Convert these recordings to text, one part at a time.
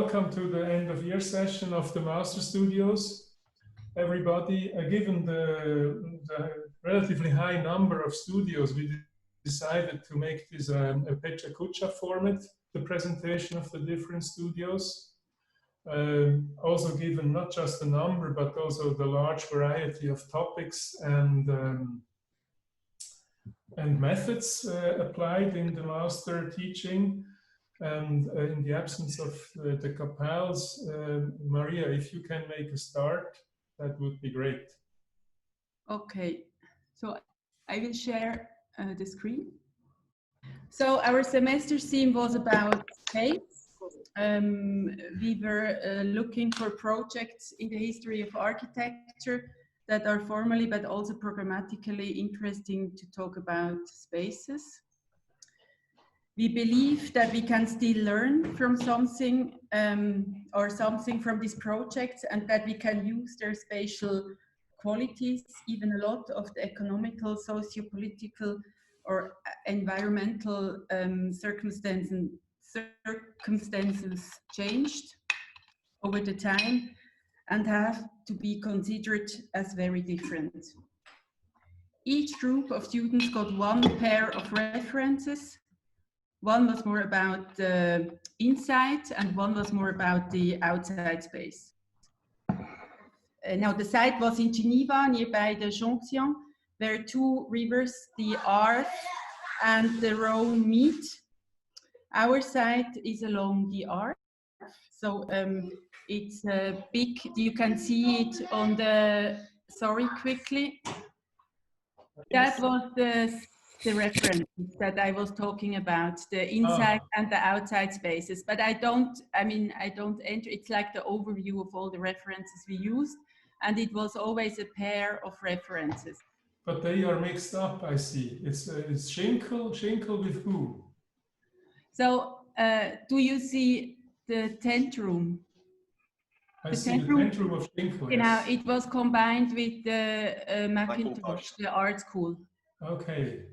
welcome to the end of year session of the Master Studios. Everybody, given the relatively high number of studios, we decided to make this a Pecha Kucha format, the presentation of the different studios. Also given not just the number, but also the large variety of topics and methods applied in the master teaching. And in the absence of the Capauls, Maria, if you can make a start, that would be great. Okay, so I will share the screen. So our semester theme was about space. We were looking for projects in the history of architecture that are formally but also programmatically interesting to talk about spaces. We believe that we can still learn from something or something from these projects, and that we can use their spatial qualities, even a lot of the economical, socio-political or environmental circumstances changed over the time and have to be considered as very different. Each group of students got one pair of references. One was more about the inside and one was more about the outside space. Now the site was in Geneva, nearby the Jonction, where two rivers, the Arve and the Rhone meet. Our site is along the Arve, so it's big. You can see it on the, sorry, quickly. That was the reference that I was talking about, the inside and the outside spaces. But I don't enter, it's like the overview of all the references we used, and it was always a pair of references. But they are mixed up, I see. It's Schinkel with who? So, do you see the tent room? I see the tent room of Schinkel. You know, it was combined with the Macintosh, the art school. Okay.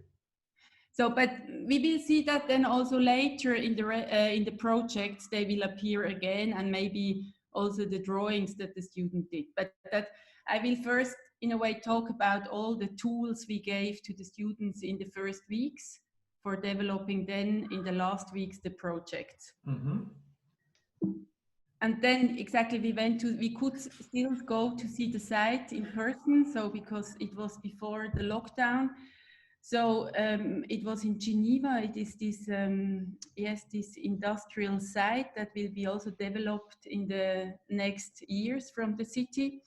So, but we will see that then also later in the projects, they will appear again, and maybe also the drawings that the student did. But that I will first, in a way, talk about all the tools we gave to the students in the first weeks for developing then in the last weeks the project. Mm-hmm. And then exactly we could still go to see the site in person. So because it was before the lockdown. So it was in Geneva. It is this, this industrial site that will be also developed in the next years from the city.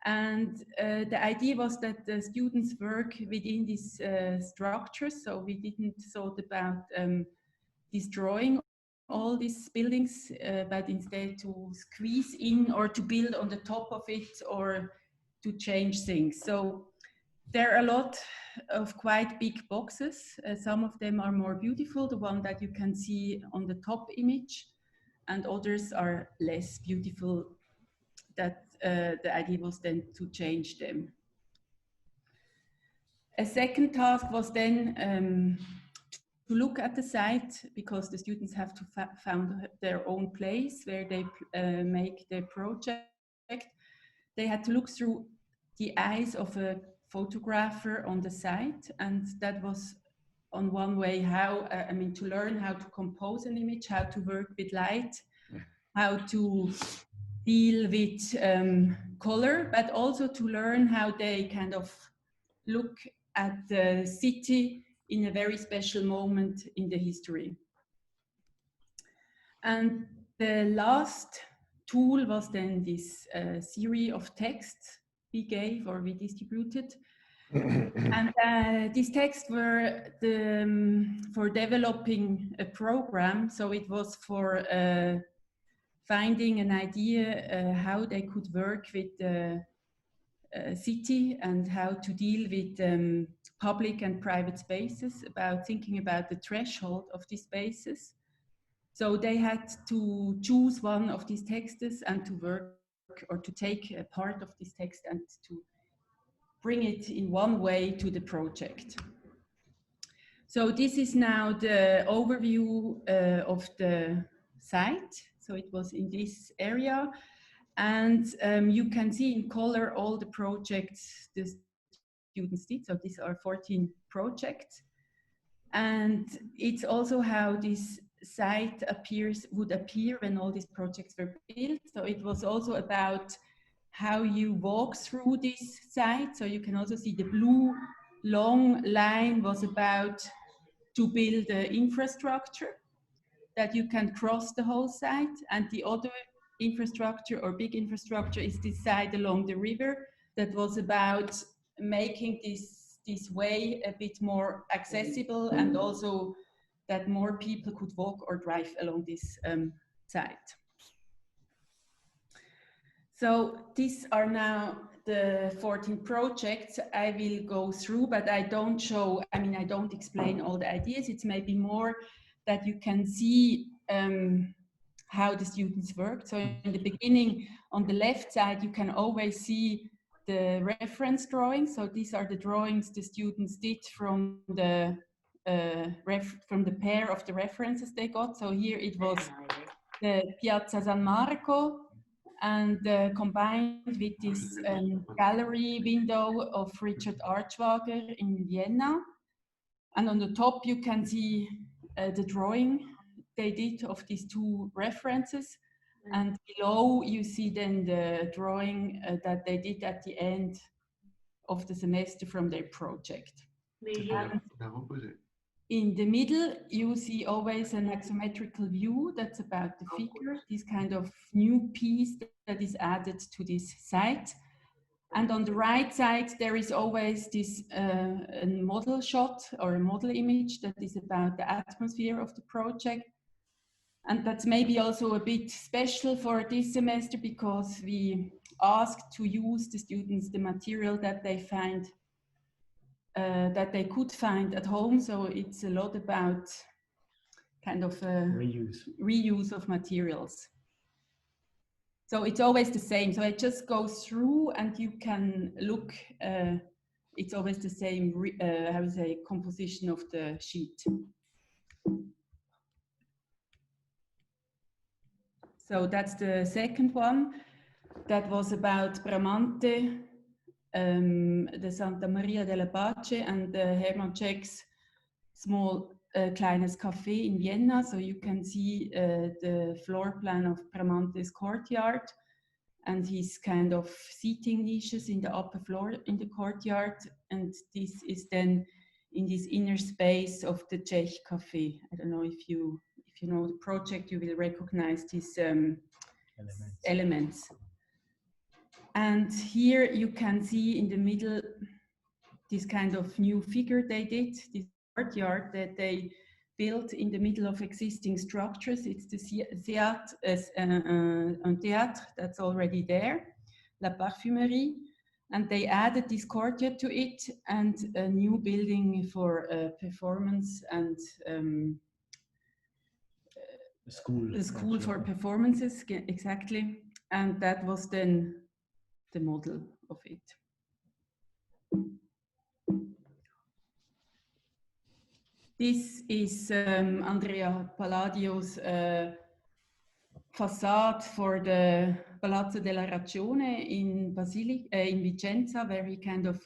And the idea was that the students work within these structures. So we didn't thought about destroying all these buildings, but instead to squeeze in or to build on the top of it or to change things. So there are a lot of quite big boxes. Some of them are more beautiful, the one that you can see on the top image, and others are less beautiful. That the idea was then to change them. A second task was then to look at the site, because the students have to find their own place where they make their project. They had to look through the eyes of a photographer on the site, and that was on one way how, to learn how to compose an image, how to work with light, how to deal with color, but also to learn how they kind of look at the city in a very special moment in the history. And the last tool was then this series of texts we gave or we distributed. And these texts were for developing a program. So it was for finding an idea how they could work with the city and how to deal with public and private spaces, about thinking about the threshold of these spaces. So they had to choose one of these texts and to work or to take a part of this text and to bring it in one way to the project. So this is now the overview of the site. So it was in this area. And you can see in color all the projects the students did. So these are 14 projects. And it's also how this site would appear when all these projects were built. So it was also about how you walk through this site. So you can also see the blue long line was about to build the infrastructure that you can cross the whole site. And the other infrastructure or big infrastructure is this side along the river that was about making this way a bit more accessible and also that more people could walk or drive along this site. So these are now the 14 projects I will go through, but I don't show, I mean, I don't explain all the ideas. It's maybe more that you can see how the students worked. So in the beginning, on the left side, you can always see the reference drawings. So these are the drawings the students did from the pair of the references they got. So here it was the Piazza San Marco, and combined with this gallery window of Richard Archwager in Vienna. And on the top you can see the drawing they did of these two references. And below you see then the drawing that they did at the end of the semester from their project. In the middle, you see always an axiometrical view that's about the figure, this kind of new piece that is added to this site. And on the right side, there is always this a model shot or a model image that is about the atmosphere of the project. And that's maybe also a bit special for this semester because we asked to use the students the material that they find that they could find at home. So it's a lot about kind of reuse of materials. So it's always the same. So I just go through and you can look, it's always the same, how to say, composition of the sheet. So that's the second one. That was about Bramante, the Santa Maria della Pace and Hermann Czech's small kleines café in Vienna. So you can see the floor plan of Bramante's courtyard and his kind of seating niches in the upper floor in the courtyard. And this is then in this inner space of the Czech café. I don't know if you know the project, you will recognize these elements. And here you can see in the middle this kind of new figure they did, this courtyard that they built in the middle of existing structures. It's the théâtre that's already there, La Parfumerie. And they added this courtyard to it and a new building for performance and the school for performances, exactly. And that was then the model of it. This is Andrea Palladio's facade for the Palazzo della Ragione in Vicenza, where he kind of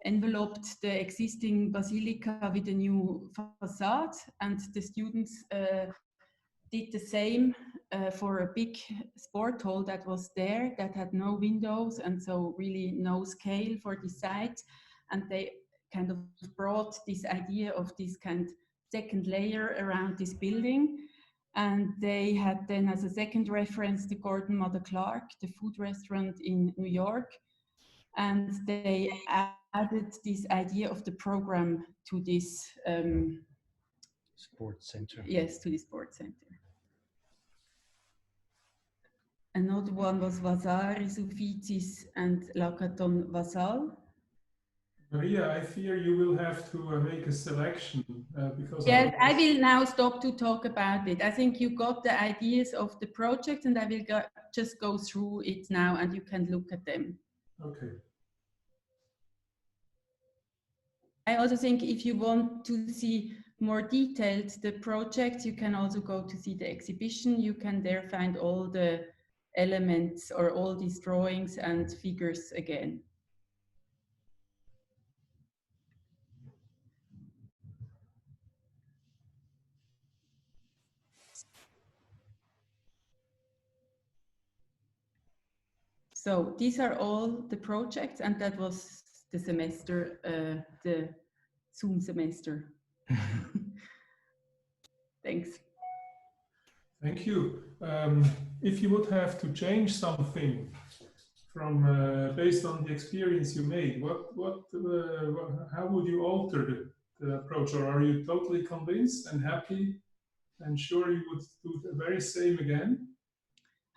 enveloped the existing basilica with a new facade, and the students did the same for a big sport hall that was there that had no windows and so really no scale for the site. And they kind of brought this idea of this kind of second layer around this building. And they had then as a second reference the Gordon Mother Clark, the food restaurant in New York. And they added this idea of the program to this sports center. Yes, to the sports center. Another one was Vasari, Sufficis, and Lacaton Vasal. Maria, I fear you will have to make a selection because yes, I will now stop to talk about it. I think you got the ideas of the project, and I will just go through it now, and you can look at them. Okay. I also think if you want to see more detailed the project, you can also go to see the exhibition. You can there find all the elements or all these drawings and figures again. So these are all the projects, and that was the semester, the Zoom semester. Thanks. Thank you. If you would have to change something from based on the experience you made, how would you alter the approach, or are you totally convinced and happy and sure you would do the very same again?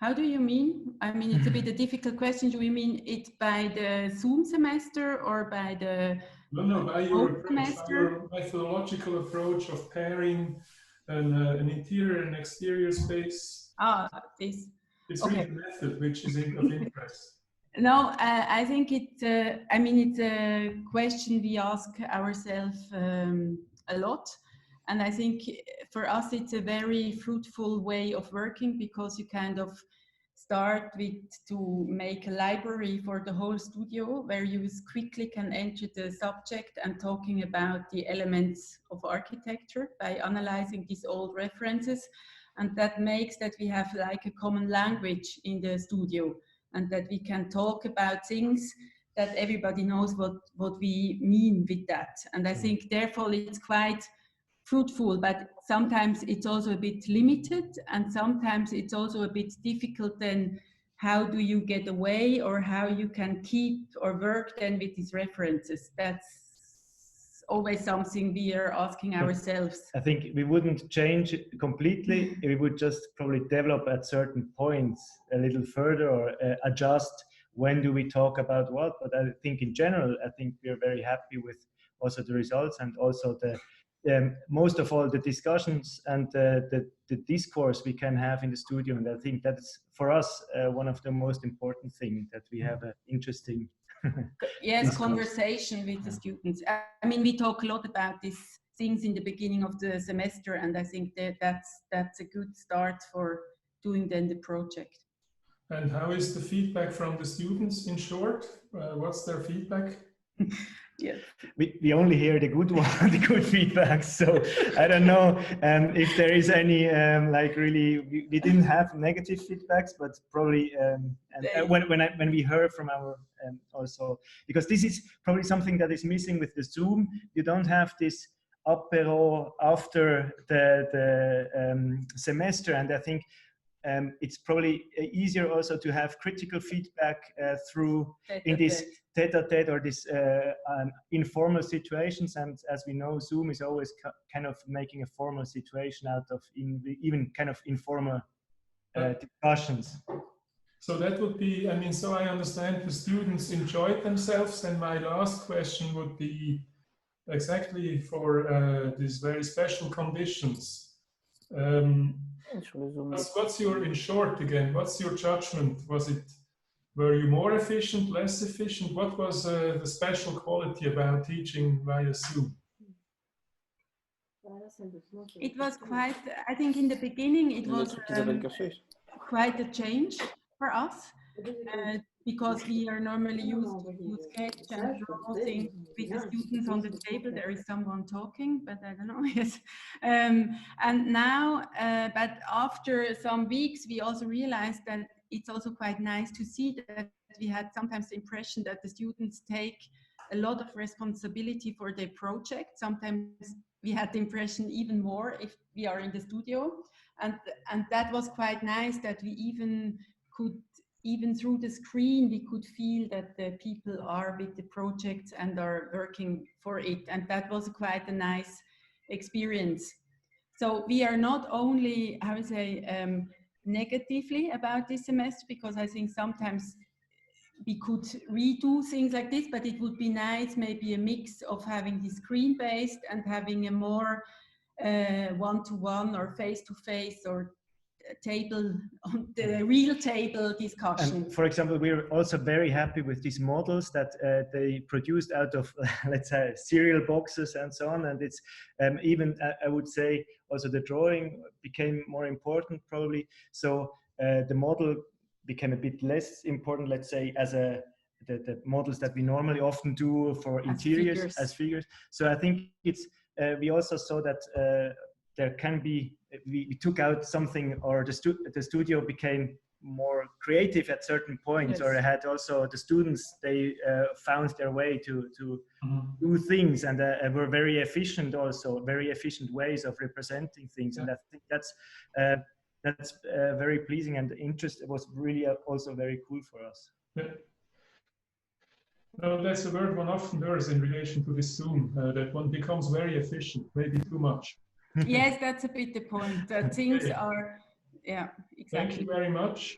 How do you mean? I mean, it's a bit a difficult question. Do you mean it by the Zoom semester or by the No, by your approach, semester? by your methodological approach of pairing an interior and exterior space. This. It's Okay. really the method which is of interest. No, I think I mean, it's a question we ask ourselves a lot. And I think for us, it's a very fruitful way of working, because you kind of start with to make a library for the whole studio where you quickly can enter the subject and talking about the elements of architecture by analyzing these old references. And that makes that we have like a common language in the studio, and that we can talk about things that everybody knows what we mean with that. And I think therefore it's quite fruitful, but sometimes it's also a bit limited, and sometimes it's also a bit difficult. Then how do you get away, or how you can keep or work then with these references? That's always something we are asking ourselves. I think we wouldn't change it completely. We would just probably develop at certain points a little further, or adjust when do we talk about what. But I think in general, I think we are very happy with also the results, and also the most of all the discussions and the discourse we can have in the studio. And I think that's for us one of the most important things, that we have an interesting yes, conversation with the students. I mean, we talk a lot about these things in the beginning of the semester, and I think that's a good start for doing then the project. And how is the feedback from the students in short? What's their feedback? Yes. We only hear the good one, the good feedback. So I don't know if there is any like really. We didn't have negative feedbacks, but probably when we heard from our also, because this is probably something that is missing with the Zoom. You don't have this apéro after the semester, and I think it's probably easier also to have critical feedback through in this tete-a-tete or this informal situations. And as we know, Zoom is always kind of making a formal situation out of even kind of informal discussions. So that would be, I mean, so I understand the students enjoyed themselves. And my last question would be exactly for these very special conditions. What's your, in short again, what's your judgment? Were you more efficient, less efficient? What was the special quality about teaching via Zoom? It was quite, I think in the beginning it was quite a change for us, because we are normally used to sketch and draw things with the students on the table. There is someone talking, but I don't know. Yes. And now, but after some weeks, we also realized that it's also quite nice to see that we had sometimes the impression that the students take a lot of responsibility for their project. Sometimes we had the impression even more if we are in the studio. And that was quite nice, that we even through the screen, we could feel that the people are with the project and are working for it. And that was quite a nice experience. So we are not only, how to say, negatively about this semester, because I think sometimes we could redo things like this, but it would be nice, maybe a mix of having the screen-based and having a more one-to-one or face-to-face or table, on the real table discussion. And for example, we're also very happy with these models that they produced out of, let's say, cereal boxes and so on. And it's even, I would say, also the drawing became more important probably. So the model became a bit less important, let's say, as the models that we normally often do for interiors as figures. So I think it's, we also saw that there can be, we took out something, or the studio became more creative at certain points, or had also the students, they found their way to do things, and were very efficient, also very efficient ways of representing things. And I think that's very pleasing, and interest was really also very cool for us. No, that's a word one often hears in relation to this Zoom, that one becomes very efficient, maybe too much. Yes, that's a bit the point, that things are, yeah, exactly. Thank you very much.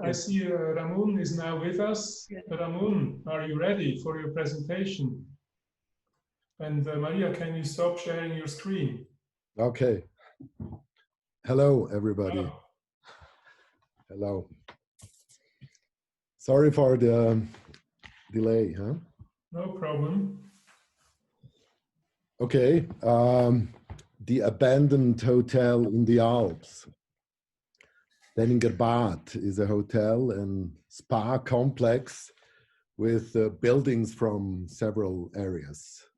I see Ramon is now with us. Ramon, are you ready for your presentation? And Maria, can you stop sharing your screen? Okay. Hello, everybody. Hello. Sorry for the delay, huh? No problem. Okay. The abandoned hotel in the Alps. Denninger Bad is a hotel and spa complex with buildings from several areas.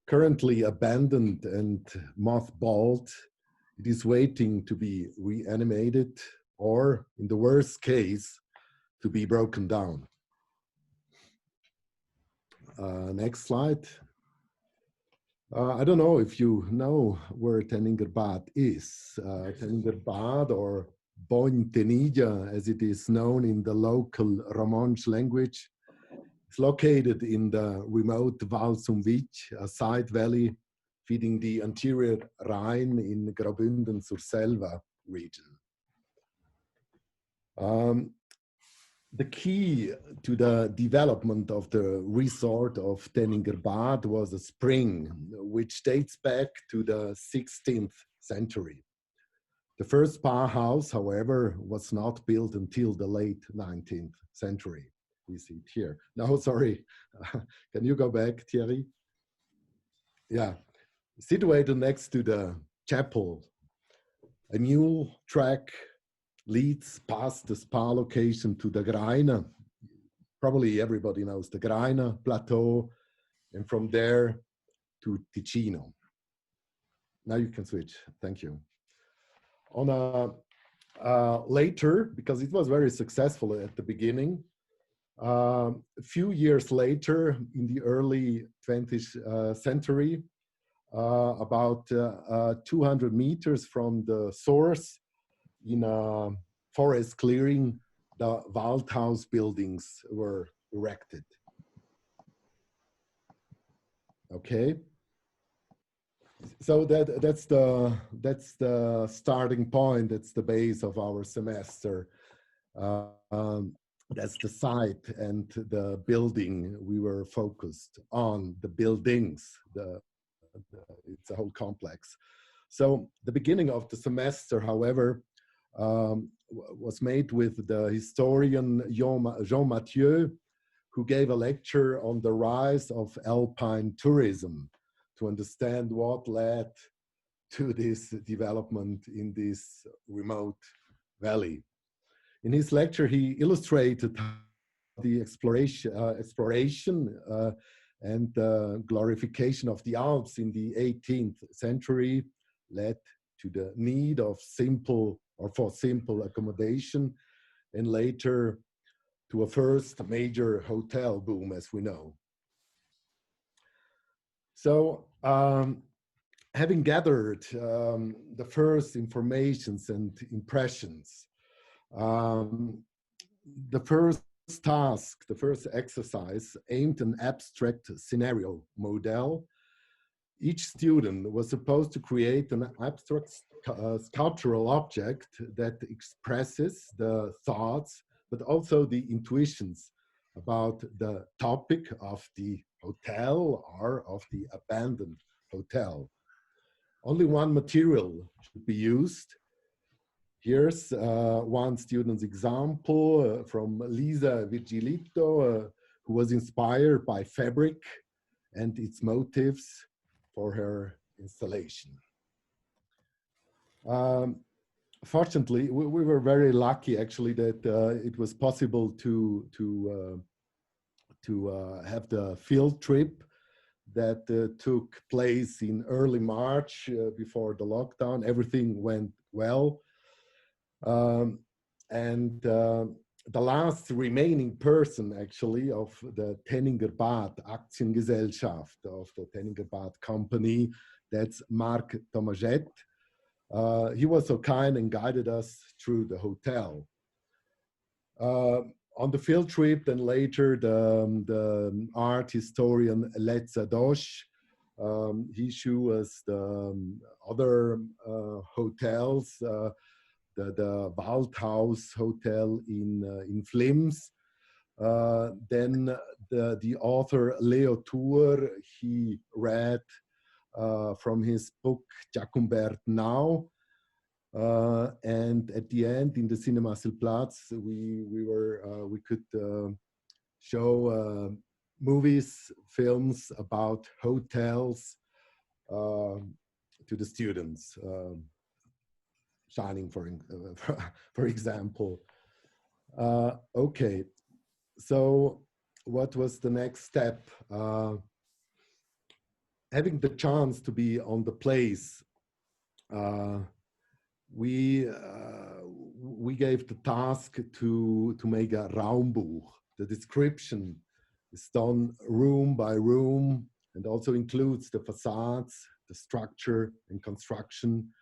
Currently abandoned and mothballed, it is waiting to be reanimated, or in the worst case, to be broken down. Next slide. I don't know if you know where Denninger Bad is. Denninger Bad, or Bontenilla, as it is known in the local Romansh language, is located in the remote Val zum Witch, a side valley feeding the anterior Rhine in Graubünden zur Selva region. The key to the development of the resort of Denninger Bad was a spring, which dates back to the 16th century. The first spa house, however, was not built until the late 19th century. We see it here. No, sorry. Can you go back, Thierry? Yeah. Situated next to the chapel, a new track leads past the spa location to the Greiner. Probably everybody knows the Greiner Plateau, and from there to Ticino. Now you can switch. Thank you. On a later, because it was very successful at the beginning, a few years later, in the early 20th century, about 200 meters from the source, in a forest clearing, the Waldhaus buildings were erected. Okay, so that's the starting point. That's the base of our semester. That's the site and the building. We were focused on the buildings. It's a whole complex. So the beginning of the semester, however, was made with the historian Jean Mathieu, who gave a lecture on the rise of alpine tourism to understand what led to this development in this remote valley. In his lecture, he illustrated the exploration and glorification of the Alps in the 18th century led to the need of simple accommodation, and later to a first major hotel boom, as we know. So, having gathered the first informations and impressions, the first task, the first exercise aimed an abstract scenario model. Each student was supposed to create an abstract sculptural object that expresses the thoughts, but also the intuitions about the topic of the hotel or of the abandoned hotel. Only one material should be used. Here's one student's example from Lisa Virgilito, who was inspired by fabric and its motifs for her installation. Fortunately, we were very lucky actually that it was possible to have the field trip that took place in early March before the lockdown. Everything went well. The last remaining person actually of the Tenninger Bad Aktiengesellschaft, of the Tenninger Bad company, that's Marc Tomaget. He was so kind and guided us through the hotel. On the field trip, then later, the art historian Letza Dosch, he showed us the other hotels, the Waldhaus Hotel in Flims. Then the author Leo Tour, he read from his book Jacumbert Now. And at the end, in the Cinema Silplatz, we could show movies, films about hotels to the students. Shining, for example. Okay, so what was the next step? Having the chance to be on the place, we gave the task to make a Raumbuch. The description is done room by room and also includes the facades, the structure and construction,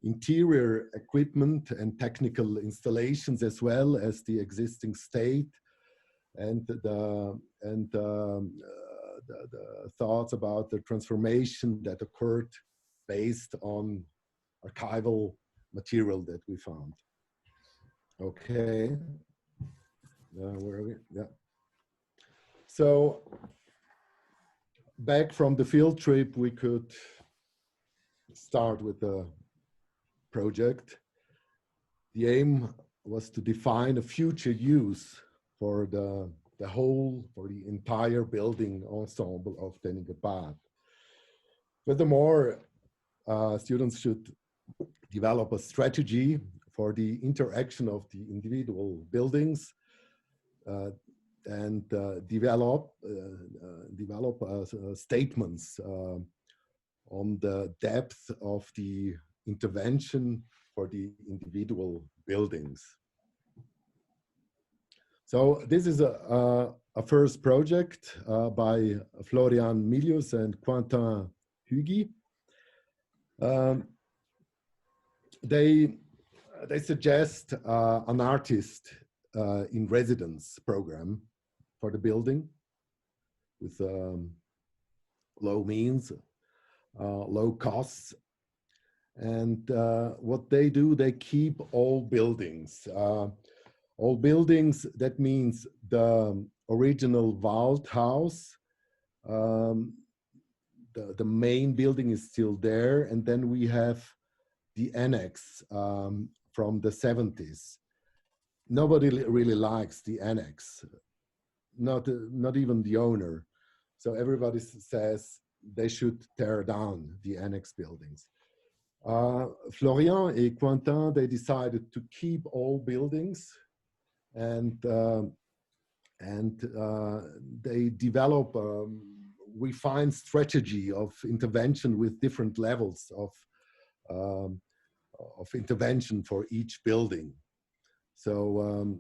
interior equipment and technical installations, as well as the existing state and the thoughts about the transformation that occurred based on archival material that we found. Okay, where are we? Yeah. So back from the field trip, we could start with the project. The aim was to define a future use for the entire building ensemble of Tenninger Bad. Furthermore, students should develop a strategy for the interaction of the individual buildings and develop statements on the depth of the intervention for the individual buildings. So this is a first project by Florian Milius and Quentin Hugi. They suggest an artist in residence program for the building with low means, low costs. And what they do, they keep all buildings. All buildings, that means the original Waldhaus, the main building is still there. And then we have the annex from the 70s. Nobody really likes the annex, not even the owner. So everybody says they should tear down the annex buildings. Florian and Quentin, they decided to keep all buildings, and they develop a refined strategy of intervention with different levels of intervention for each building. So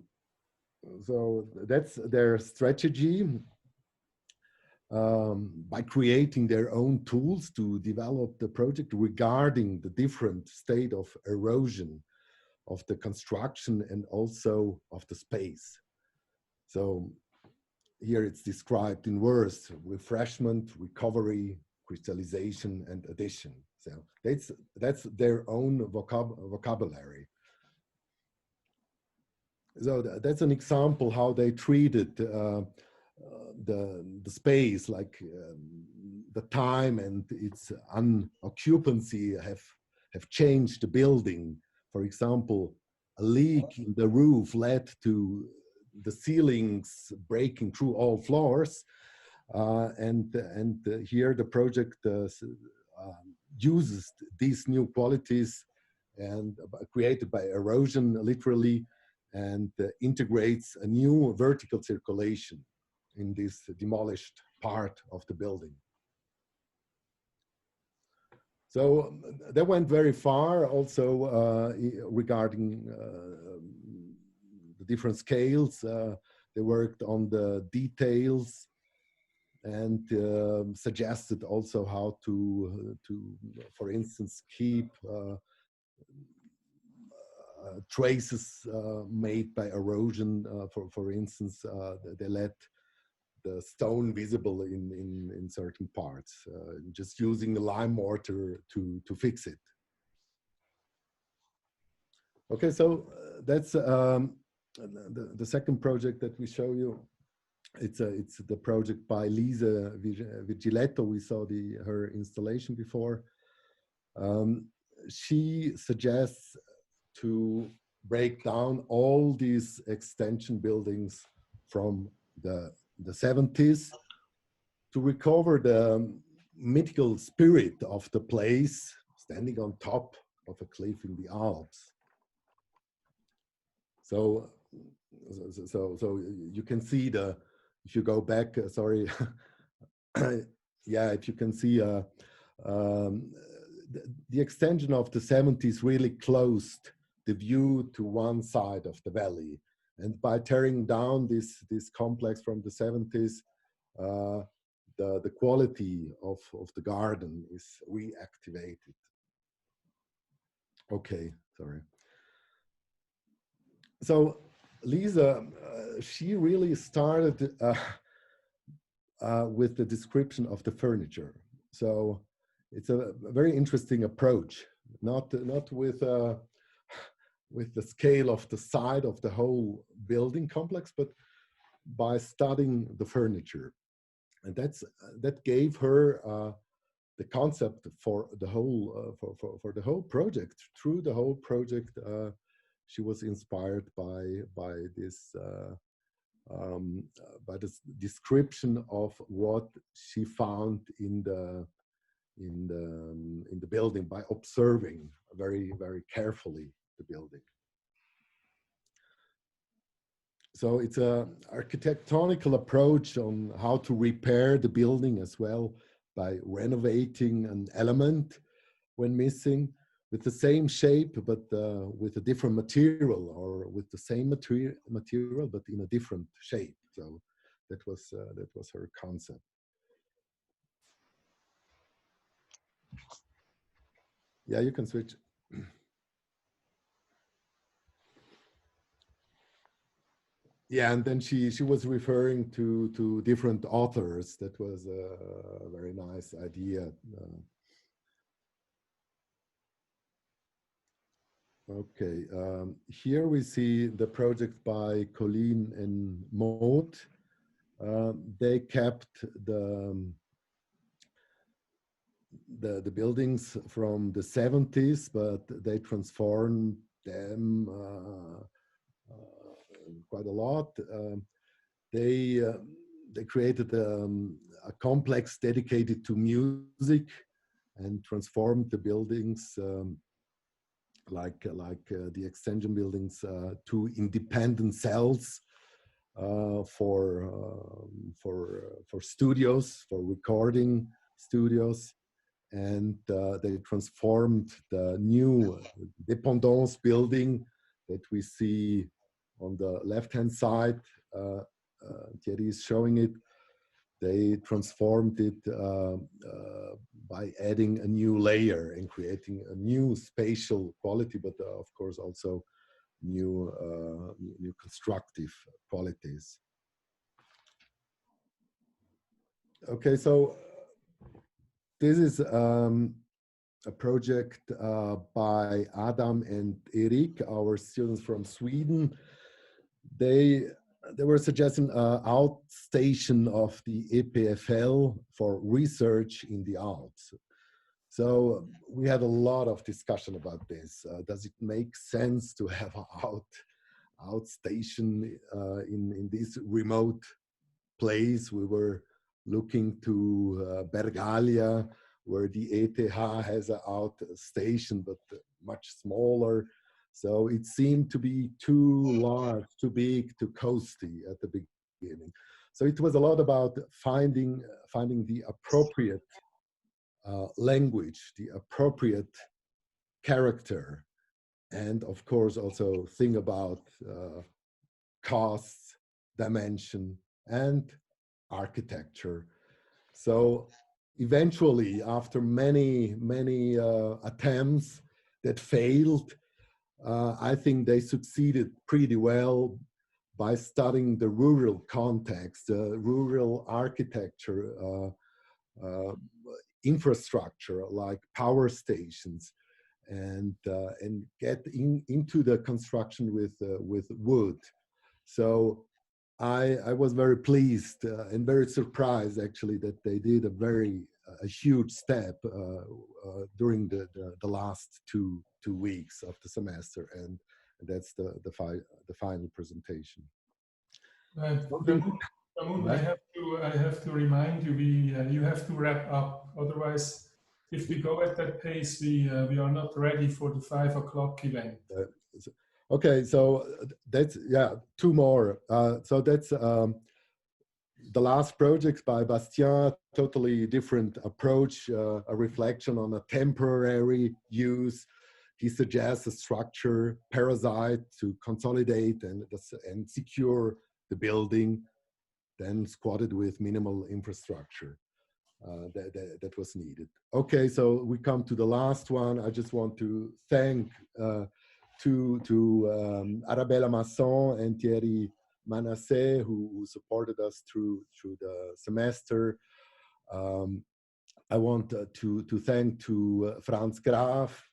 that's their strategy. By creating their own tools to develop the project regarding the different state of erosion of the construction and also of the space. So here it's described in words: refreshment, recovery, crystallization, and addition. So that's their own vocabulary. So that's an example how they treated the space, like the time and its unoccupancy have changed the building. For example, a leak in the roof led to the ceilings breaking through all floors. And here the project uses these new qualities and created by erosion, literally, and integrates a new vertical circulation in this demolished part of the building. So they went very far also regarding the different scales. They worked on the details and suggested also how to for instance, keep traces made by erosion. For instance, they let the stone visible in certain parts, just using the lime mortar to fix it. Okay, so that's the second project that we show you. It's the project by Lisa Virgiletto. We saw her installation before. She suggests to break down all these extension buildings from the 70s to recover the mythical spirit of the place, standing on top of a cliff in the Alps. So you can see if you go back, sorry, yeah, if you can see the extension of the 70s really closed the view to one side of the valley. And by tearing down this complex from the 70s, the quality of the garden is reactivated. Okay, sorry. So Lisa, she really started with the description of the furniture. So it's a very interesting approach, not with the scale of the side of the whole building complex, but by studying the furniture. And that gave her the concept for the whole for the whole project. Through the whole project, she was inspired by this description of what she found in the building, by observing very, very carefully the building. So it's an architectonical approach on how to repair the building as well, by renovating an element when missing, with the same shape but with a different material, or with the same material but in a different shape. So that was her concept. Yeah, you can switch. Yeah, and then she was referring to different authors. That was a very nice idea. Okay, here we see the project by Colleen and Maud. They kept the buildings from the 70s, but they transformed them quite a lot. They created a complex dedicated to music and transformed the buildings like the extension buildings to independent cells for studios, for recording studios. And they transformed the new dépendance building that we see on the left-hand side. Thierry is showing it. They transformed it by adding a new layer and creating a new spatial quality, but of course also new constructive qualities. Okay, so this is a project by Adam and Erik, our students from Sweden. They were suggesting an outstation of the EPFL for research in the Alps. So we had a lot of discussion about this. Does it make sense to have an outstation in this remote place? We were looking to Bergalia, where the ETH has an outstation, but much smaller. So it seemed to be too large, too big, too coasty at the beginning. So it was a lot about finding the appropriate language, the appropriate character, and of course also think about costs, dimension, and architecture. So eventually, after many attempts that failed, I think they succeeded pretty well by studying the rural context, rural architecture, infrastructure like power stations, and get into the construction with wood. So I was very pleased and very surprised actually that they did a huge step during the last two weeks of the semester, and that's the final presentation. Ramon, I have to remind you, you have to wrap up. Otherwise, if we go at that pace, we are not ready for the 5 o'clock event. Okay, so that's, yeah, two more. So that's the last project by Bastien, totally different approach, a reflection on a temporary use. He suggests a structure, parasite, to consolidate and secure the building, then squatted with minimal infrastructure that was needed. Okay, so we come to the last one. I just want to thank to Arabella Masson and Thierry Manasseh, who supported us through the semester. I want to thank to Franz Graf,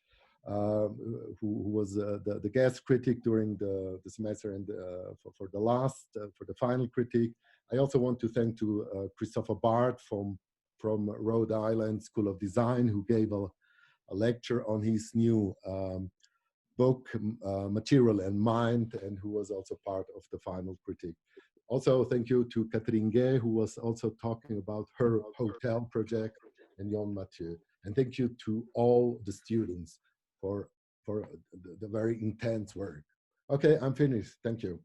who was the guest critic during the semester and for the final critic. I also want to thank to Christopher Bart from Rhode Island School of Design, who gave a lecture on his new book, Material and Mind, and who was also part of the final critique. Also, thank you to Catherine Gay, who was also talking about her hotel project, and Jon Mathieu. And thank you to all the students for the very intense work. Okay, I'm finished. Thank you.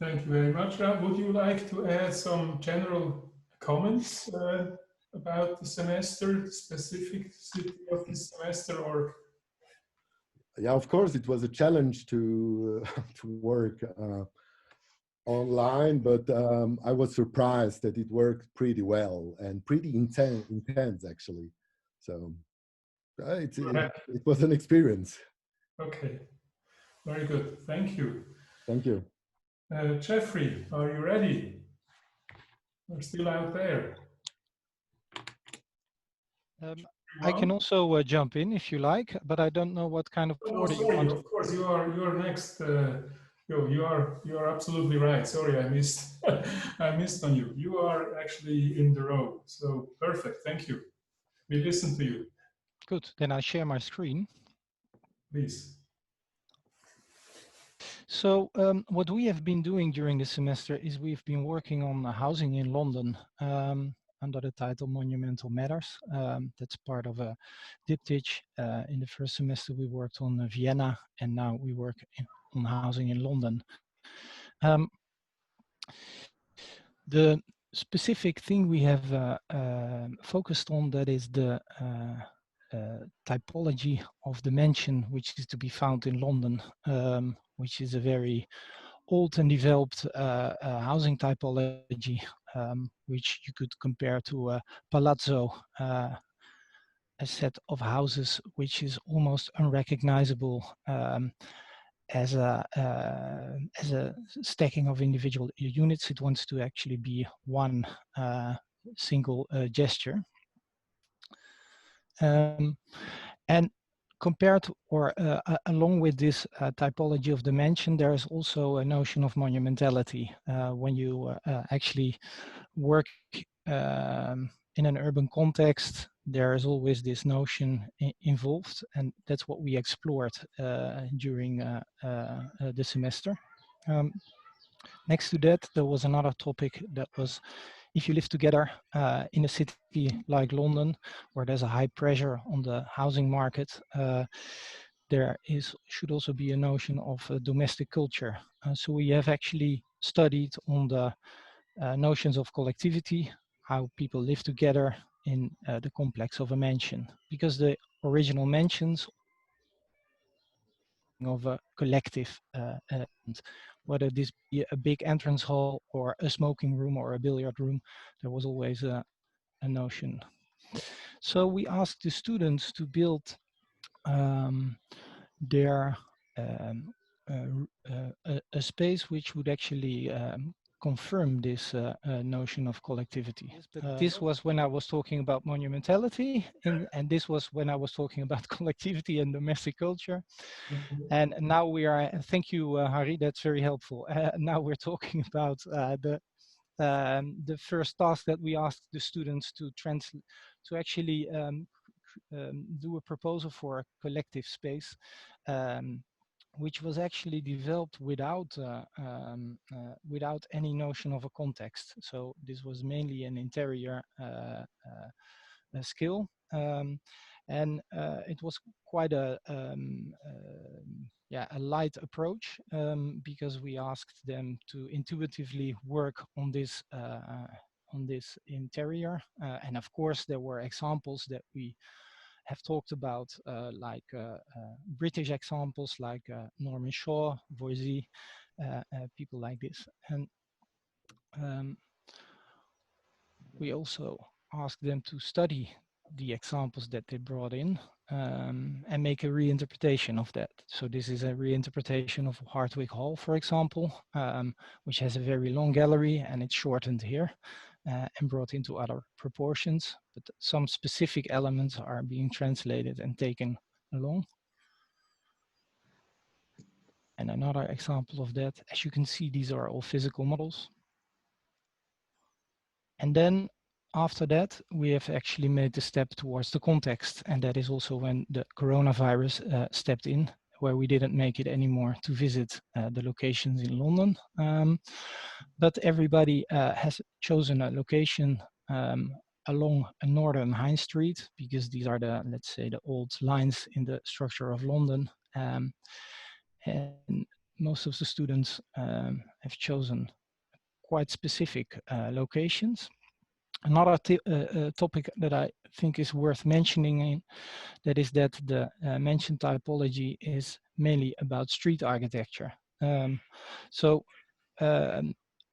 Thank you very much, Ralph. Would you like to add some general comments about the semester, the specificity of this semester, or? Yeah, of course, it was a challenge to work online, but I was surprised that it worked pretty well and pretty intense actually. So it was an experience. Okay, very good. Thank you. Thank you. Jeffrey, are you ready? We're still out there. I can also jump in if you like, but I don't know what kind of order you want. Of course, you are next. You are absolutely right. Sorry, I missed I missed on you. You are actually in the row. So perfect. Thank you. We listen to you. Good. Then I share my screen. Please. So what we have been doing during the semester is we've been working on housing in London under the title Monumental Matters. That's part of a diptych. In the first semester we worked on Vienna, and now we work on housing in London. The specific thing we have focused on, that is the typology of the mansion, which is to be found in London, which is a very old and developed housing typology, which you could compare to a palazzo, a set of houses which is almost unrecognizable as a stacking of individual units. It wants to actually be one single gesture. And compared to, or along with this typology of dimension, there is also a notion of monumentality. When you actually work in an urban context, there is always this notion involved, and that's what we explored during the semester. Next to that, there was another topic that was, if you live together in a city like London, where there's a high pressure on the housing market, there should also be a notion of domestic culture. So we have actually studied on the notions of collectivity, how people live together in the complex of a mansion, because the original mansions of a collective element, whether this be a big entrance hall or a smoking room or a billiard room, there was always a notion. So we asked the students to build their a space which would actually confirm this notion of collectivity. But this was when I was talking about monumentality, and this was when I was talking about collectivity and domestic culture. And now we are, thank you, Harry, that's very helpful. Now we're talking about the first task that we asked the students to actually do a proposal for a collective space, which was actually developed without any notion of a context. So this was mainly an interior skill, and it was quite a light approach, because we asked them to intuitively work on this interior, and of course there were examples that we have talked about, like British examples like Norman Shaw, Voisey, people like this. And we also asked them to study the examples that they brought in, and make a reinterpretation of that. So this is a reinterpretation of Hartwig Hall, for example, which has a very long gallery, and it's shortened here and brought into other proportions, but some specific elements are being translated and taken along. And another example of that, as you can see, these are all physical models. And then after that, we have actually made the step towards the context. And that is also when the coronavirus stepped in, where we didn't make it anymore to visit the locations in London. But everybody has chosen a location along a northern High Street, because these are the, let's say, the old lines in the structure of London. And most of the students have chosen quite specific locations. Another topic that I think is worth mentioning, that is that the mentioned typology is mainly about street architecture.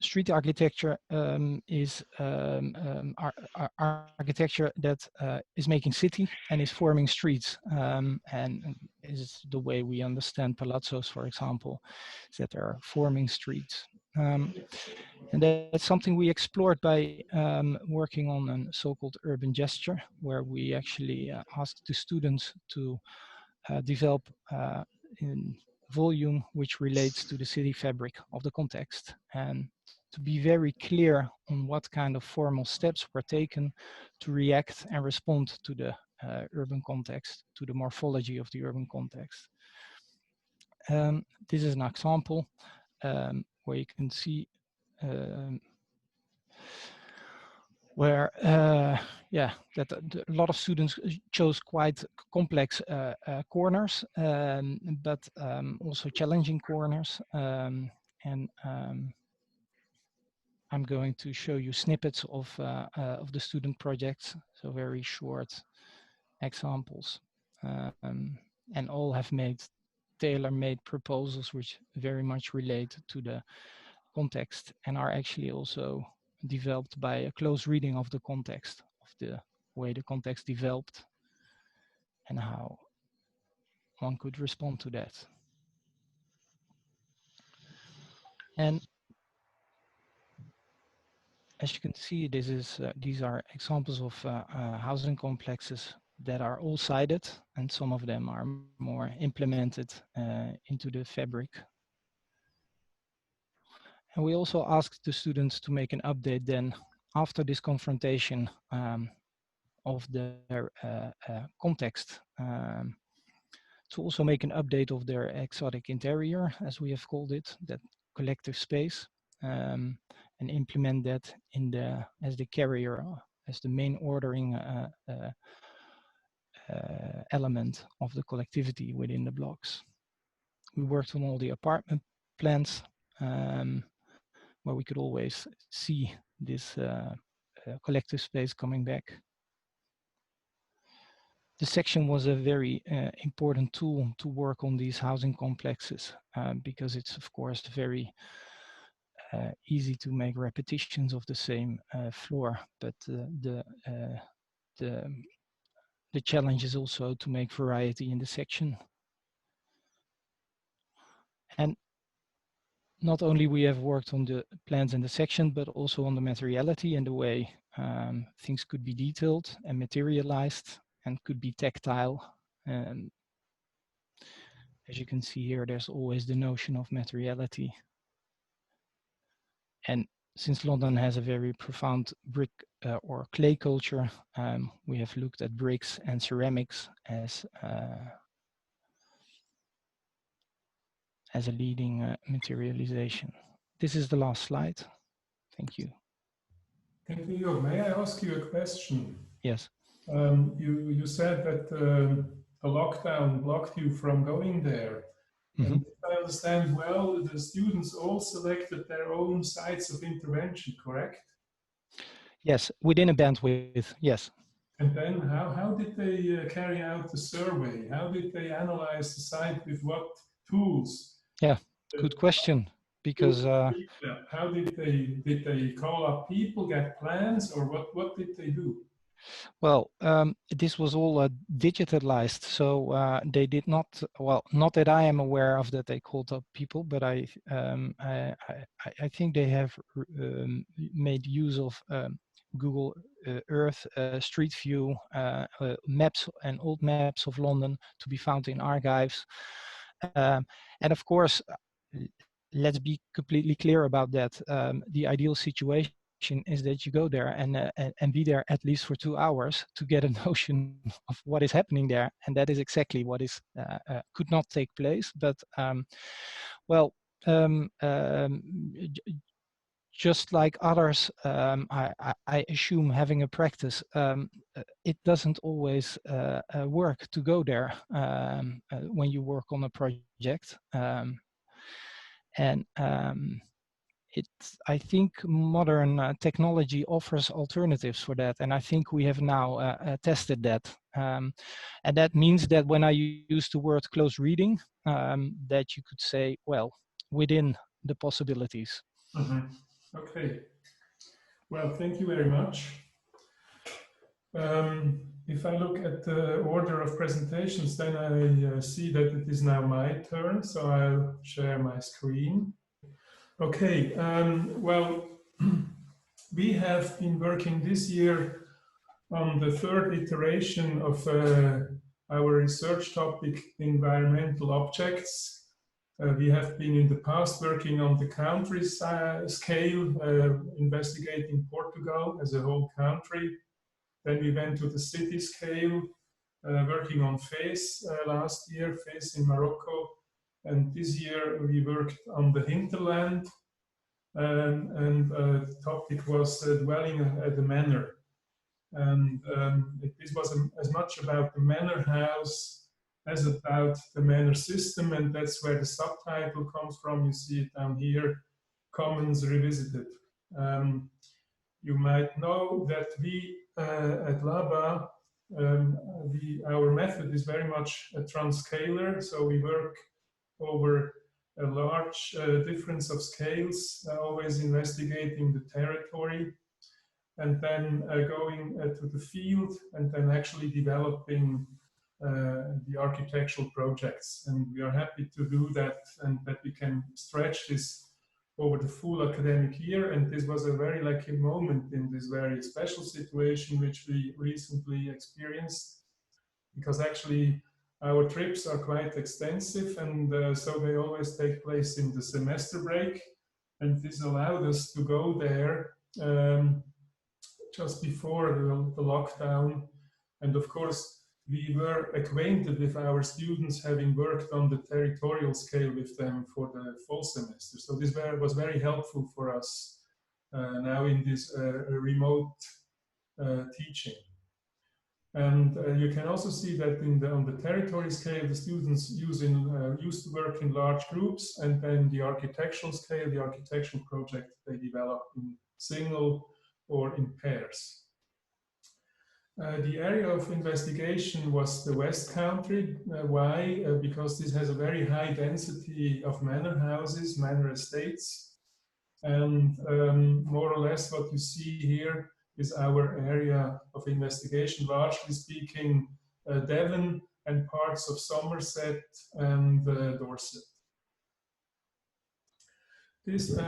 Street architecture is architecture that is making city and is forming streets, and is the way we understand palazzos, for example, is that they are forming streets. And that's something we explored by working on a so-called urban gesture, where we actually asked the students to develop in volume which relates to the city fabric of the context, and to be very clear on what kind of formal steps were taken to react and respond to the urban context, to the morphology of the urban context. This is an example where you can see where that a lot of students chose quite complex corners, but also challenging corners. I'm going to show you snippets of the student projects, so very short examples, and all have made tailor-made proposals which very much relate to the context and are actually also developed by a close reading of the context, of the way the context developed and how one could respond to that. And as you can see, these are examples of housing complexes that are all sided, and some of them are more implemented into the fabric. And we also asked the students to make an update then after this confrontation of their context, to also make an update of their exotic interior, as we have called it, that collective space, and implement that in as the carrier, as the main ordering element of the collectivity within the blocks. We worked on all the apartment plans, where we could always see this collective space coming back. The section was a very important tool to work on these housing complexes, because it's of course very easy to make repetitions of the same floor, but the challenge is also to make variety in the section. And not only we have worked on the plans in the section, but also on the materiality and the way things could be detailed and materialized and could be tactile. As you can see here, there's always the notion of materiality. And since London has a very profound brick or clay culture, we have looked at bricks and ceramics as a leading materialization. This is the last slide. Thank you. Thank you. May I ask you a question? Yes. You said that the lockdown blocked you from going there. Mm-hmm. And if I understand well, the students all selected their own sites of intervention, correct? Yes, within a bandwidth, yes. And then how did they carry out the survey? How did they analyze the site with what tools? Yeah, good question. Because how did they call up people, get plans, or what did they do? Well, this was all digitalized, so they did not. Well, not that I am aware of that they called up people, but I think they have made use of Google Earth, Street View, maps and old maps of London to be found in archives, and of course, let's be completely clear about that. The ideal situation is that you go there and be there at least for 2 hours to get a notion of what is happening there, and that is exactly what is could not take place. But just like others, I assume having a practice, it doesn't always work to go there when you work on a project. I think modern technology offers alternatives for that, and I think we have now tested that. And that means that when I use the word close reading, that you could say, well, within the possibilities. Mm-hmm. Okay. Well, thank you very much. If I look at the order of presentations, then I see that it is now my turn, so I'll share my screen. Okay, well, we have been working this year on the third iteration of our research topic, environmental objects. We have been in the past working on the country scale, investigating Portugal as a whole country. Then we went to the city scale, working on Fez last year, Fez in Morocco. And this year we worked on the hinterland, and the topic was dwelling at the manor. And this was as much about the manor house as about the manor system, and that's where the subtitle comes from. You see it down here, Commons Revisited. You might know that we at LABA, our method is very much a transcalar, so we work over a large difference of scales, always investigating the territory, and then going to the field, and then actually developing the architectural projects. And we are happy to do that, and that we can stretch this over the full academic year. And this was a very lucky moment in this very special situation which we recently experienced, because actually our trips are quite extensive, and so they always take place in the semester break. And this allowed us to go there just before the lockdown. And of course, we were acquainted with our students, having worked on the territorial scale with them for the fall semester. So this was very helpful for us now in this remote teaching. And you can also see that on the territory scale, the students used to work in large groups, and then the architectural scale, the architectural project, they develop in single or in pairs. The area of investigation was the West Country. Why? Because this has a very high density of manor houses, manor estates, and more or less what you see here is our area of investigation, largely speaking, Devon and parts of Somerset and Dorset. This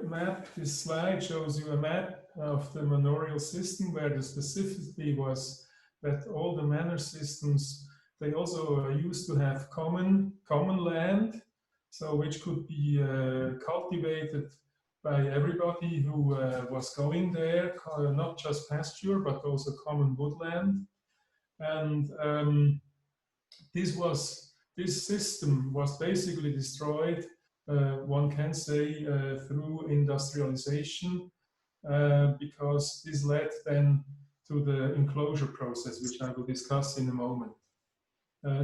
map, this slide shows you a map of the manorial system, where the specificity was that all the manor systems, they also used to have common land, so which could be cultivated by everybody who was going there, not just pasture, but also common woodland. And this system was basically destroyed, one can say, through industrialization, because this led then to the enclosure process, which I will discuss in a moment.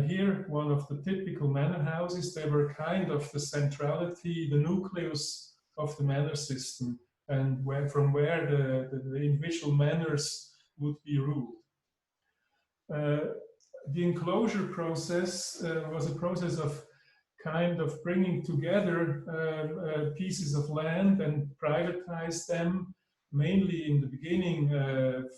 Here, one of the typical manor houses, they were kind of the centrality, the nucleus of the manor system, and from where the individual manors would be ruled. The enclosure process was a process of kind of bringing together pieces of land and privatize them, mainly in the beginning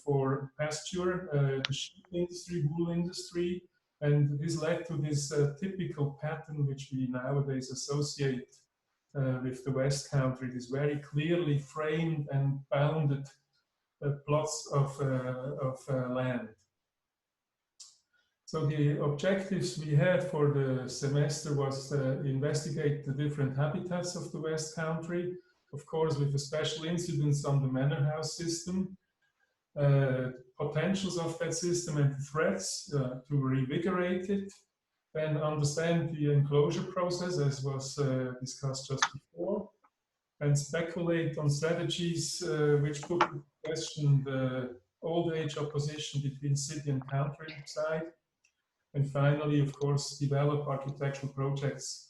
for pasture, the sheep industry, wool industry, and this led to this typical pattern which we nowadays associate with the West Country, this very clearly framed and bounded plots of land. So the objectives we had for the semester was to investigate the different habitats of the West Country, of course with a special incidence on the manor house system, potentials of that system and the threats to revigorate it, then understand the enclosure process as was discussed just before, and speculate on strategies which put into question the old age opposition between city and countryside. And finally, of course, develop architectural projects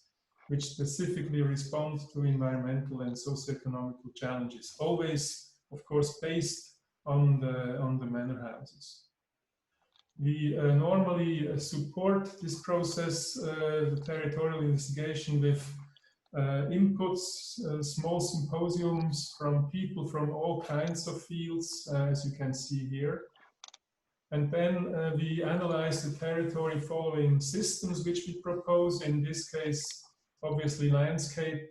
which specifically respond to environmental and socioeconomic challenges, always, of course, based on the manor houses. We normally support this process, the territorial investigation, with inputs, small symposiums from people from all kinds of fields, as you can see here. And then we analyze the territory following systems which we propose, in this case, obviously landscape,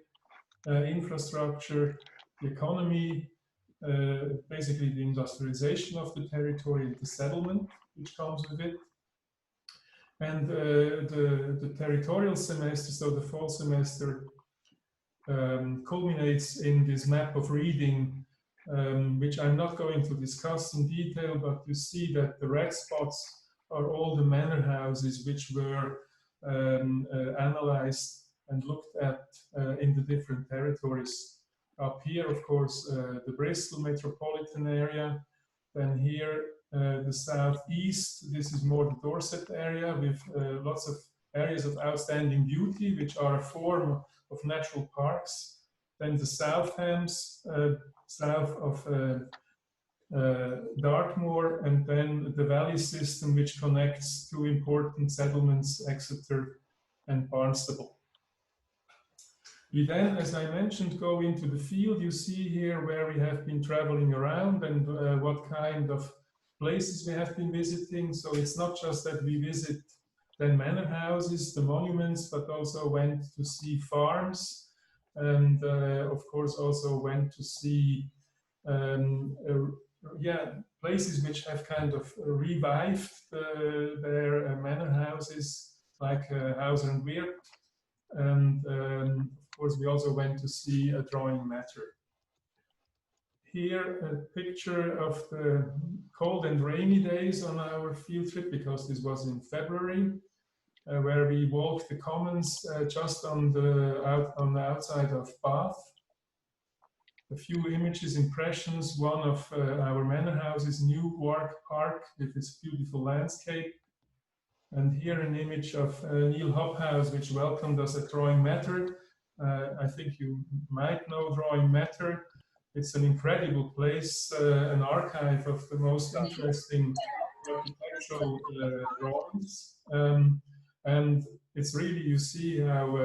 infrastructure, the economy, basically the industrialization of the territory and the settlement which comes with it. And the territorial semester, so the fall semester, culminates in this map of reading, which I'm not going to discuss in detail, but you see that the red spots are all the manor houses which were analyzed and looked at in the different territories. Up here, of course, the Bristol metropolitan area. Then here, the southeast, this is more the Dorset area with lots of areas of outstanding beauty, which are a form of natural parks. Then the South Hams, south of Dartmoor, and then the valley system, which connects two important settlements, Exeter and Barnstable. We then, as I mentioned, go into the field. You see here where we have been traveling around and what kind of places we have been visiting. So it's not just that we visit the manor houses, the monuments, but also went to see farms, and of course also went to see places which have kind of revived their manor houses, like Hauser and Weert. And of course, we also went to see a drawing matter. Here, a picture of the cold and rainy days on our field trip, because this was in February, where we walked the commons just on the outside of Bath. A few images, impressions. One of our manor houses, New Wark Park, with its beautiful landscape. And here an image of Neil Hobhouse, which welcomed us at Drawing Matter. I think you might know Drawing Matter. It's an incredible place, an archive of the most interesting architectural drawings. And it's really, you see how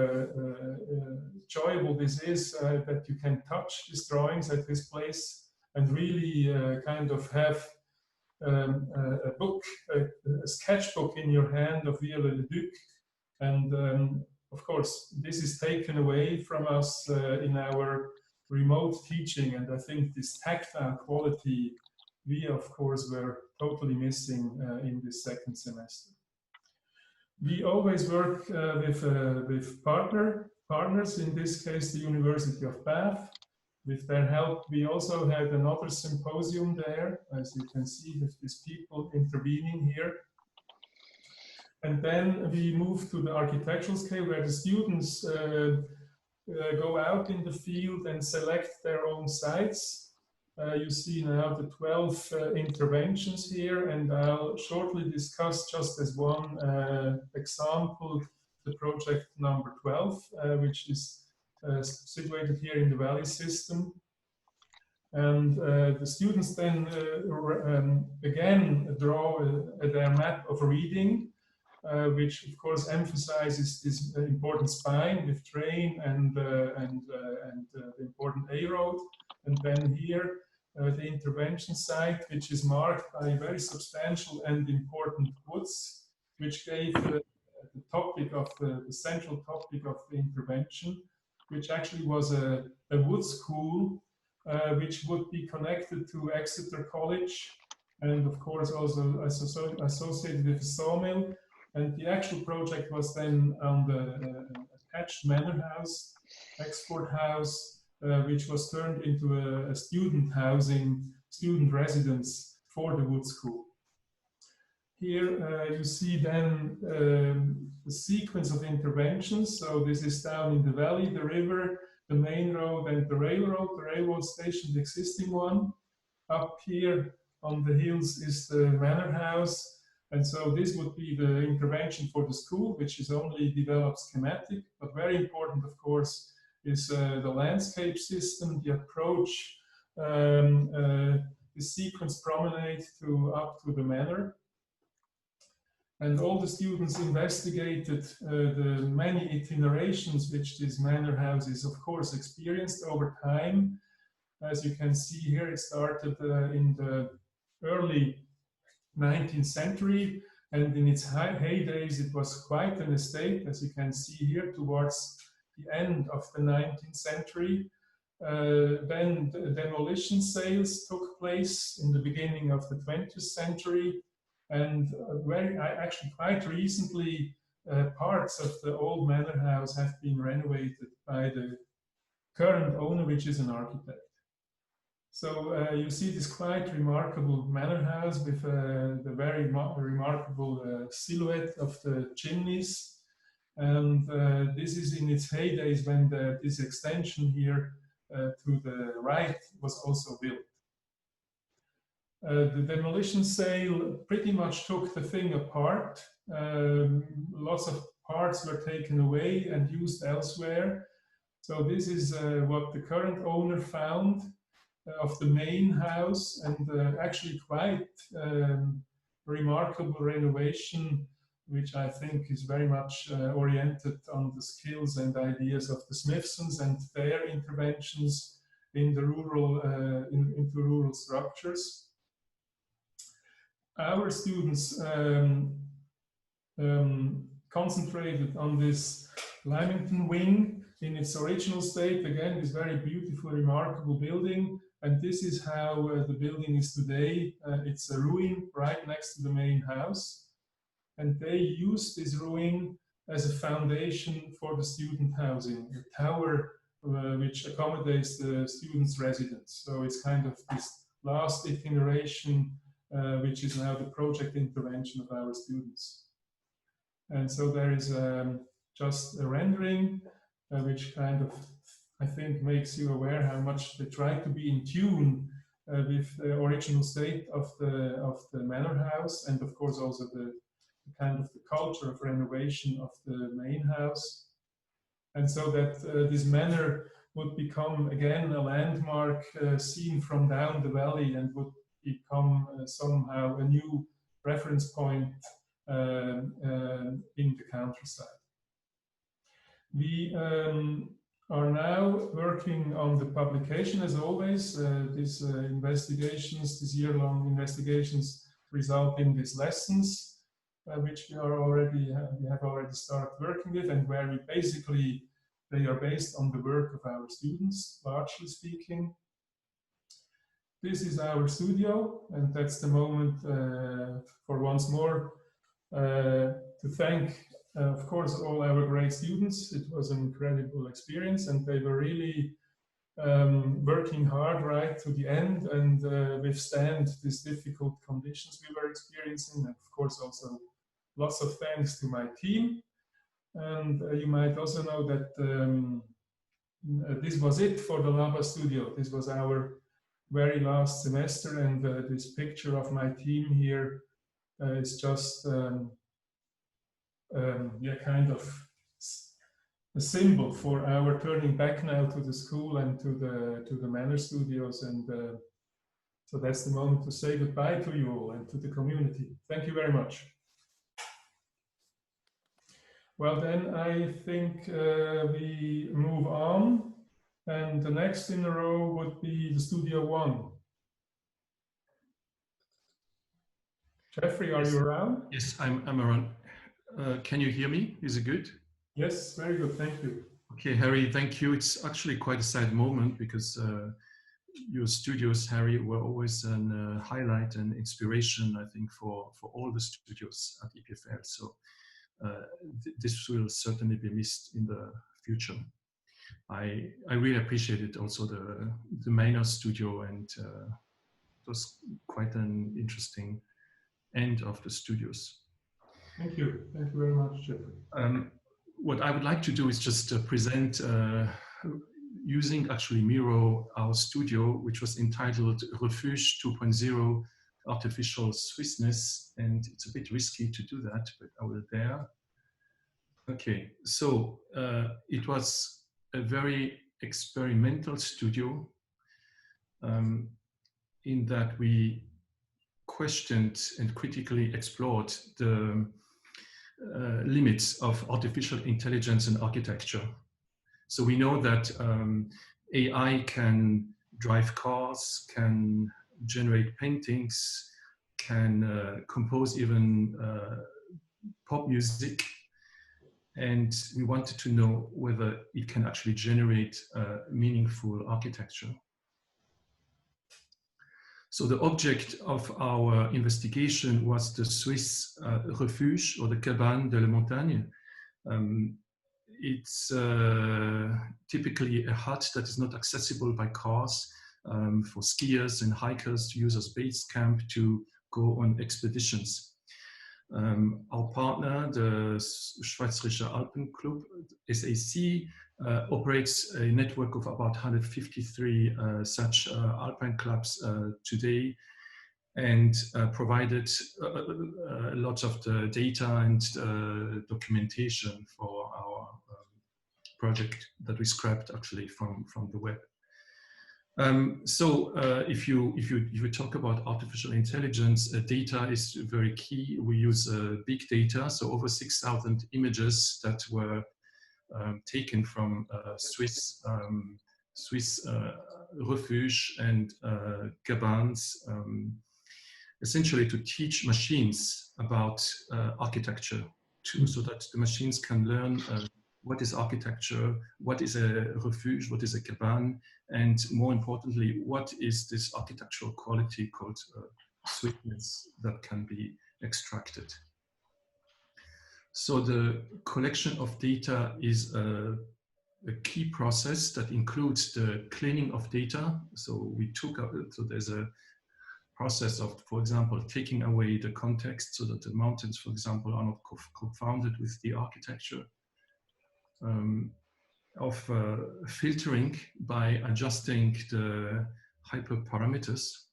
enjoyable this is, that you can touch these drawings at this place and really kind of have a book, a sketchbook in your hand of Viollet-le-Duc. And of course, this is taken away from us in our remote teaching, and I think this tactile quality we of course were totally missing in this second semester. We always work with partners, in this case the University of Bath. With their help, we also had another symposium there, as you can see, with these people intervening here. And then we move to the architectural scale, where the students go out in the field and select their own sites. You see now the 12 interventions here, and I'll shortly discuss, just as one example, the project number 12, which is situated here in the valley system. And the students then again draw their map of reading, which of course emphasizes this important spine with train and the important A road. And then here the intervention site, which is marked by very substantial and important woods, which gave the topic of the central topic of the intervention, which actually was a wood school, which would be connected to Exeter College, and of course also associated with a sawmill. And the actual project was then on the attached manor house, export house, which was turned into a student housing, student residence for the wood school. Here you see then the sequence of interventions. So this is down in the valley, the river, the main road, and the railroad station, the existing one. Up here on the hills is the manor house. And so this would be the intervention for the school, which is only developed schematic, but very important, of course, is the landscape system, the approach, the sequence promenade up to the manor. And all the students investigated the many itinerations which this manor house is, of course, experienced over time. As you can see here, it started in the early 19th century, and in its heydays it was quite an estate, as you can see here, towards the end of the 19th century. Then the demolition sales took place in the beginning of the 20th century, and actually quite recently parts of the old manor house have been renovated by the current owner, which is an architect. So you see this quite remarkable manor house with the very remarkable silhouette of the chimneys. And this is in its heydays when this extension here to the right was also built. The demolition sale pretty much took the thing apart. Lots of parts were taken away and used elsewhere. So this is what the current owner found of the main house, and actually quite remarkable renovation, which I think is very much oriented on the skills and ideas of the Smithsons and their interventions in the rural, into rural structures. Our students concentrated on this Lymington wing in its original state. Again, this very beautiful, remarkable building. And this is how the building is today. It's a ruin right next to the main house. And they used this ruin as a foundation for the student housing. The tower which accommodates the students' residence. So it's kind of this last iteration, which is now the project intervention of our students. And so there is just a rendering, which kind of, I think, makes you aware how much they try to be in tune with the original state of the manor house, and of course also the kind of the culture of renovation of the main house. And so that this manor would become again a landmark seen from down the valley, and would become somehow a new reference point in the countryside. We are now working on the publication, as always. These investigations, these year-long investigations, result in these lessons, which we have already started working with, and where we basically, they are based on the work of our students, largely speaking. This is our studio, and that's the moment for once more to thank, of course, all our great students. It was an incredible experience, and they were really working hard right to the end, and withstand these difficult conditions we were experiencing. And of course, also lots of thanks to my team. And you might also know that this was it for the Laba Studio. This was our very last semester, and this picture of my team here is just yeah, kind of a symbol for our turning back now to the school and to the manor studios. And so that's the moment to say goodbye to you all and to the community. Thank you very much. Well, then I think we move on, and the next in a row would be the Studio One. Jeffrey, are you around? Yes, I'm around. Can you hear me? Is it good? Yes, very good, thank you. Okay, Harry, thank you. It's actually quite a sad moment, because your studios, Harry, were always a highlight and inspiration, I think, for all the studios at EPFL. So this will certainly be missed in the future. I really appreciated also the Manor studio, and it was quite an interesting end of the studios. Thank you very much, Jeffrey. What I would like to do is just present, using actually Miro, our studio, which was entitled Refuge 2.0 Artificial Swissness, and it's a bit risky to do that, but I will dare. Okay, so it was a very experimental studio, in that we questioned and critically explored the limits of artificial intelligence and architecture. So we know that AI can drive cars, can generate paintings, can compose even pop music, and we wanted to know whether it can actually generate meaningful architecture. So the object of our investigation was the Swiss refuge, or the cabane de la montagne. It's typically a hut that is not accessible by cars, for skiers and hikers to use as base camp to go on expeditions. Our partner, the Schweizerische Alpenclub, SAC, operates a network of about 153 such alpine clubs today, and provided lots of the data and documentation for our project that we scrapped actually from the web. So if you talk about artificial intelligence, data is very key. We use big data, so over 6,000 images that were taken from Swiss refuge and cabanes, essentially to teach machines about architecture too, so that the machines can learn what is architecture, what is a refuge, what is a cabane, and more importantly, what is this architectural quality called sweetness that can be extracted. So the collection of data is a key process that includes the cleaning of data. So we took out, so there's a process of, for example, taking away the context so that the mountains, for example, are not confounded with the architecture, of filtering by adjusting the hyperparameters.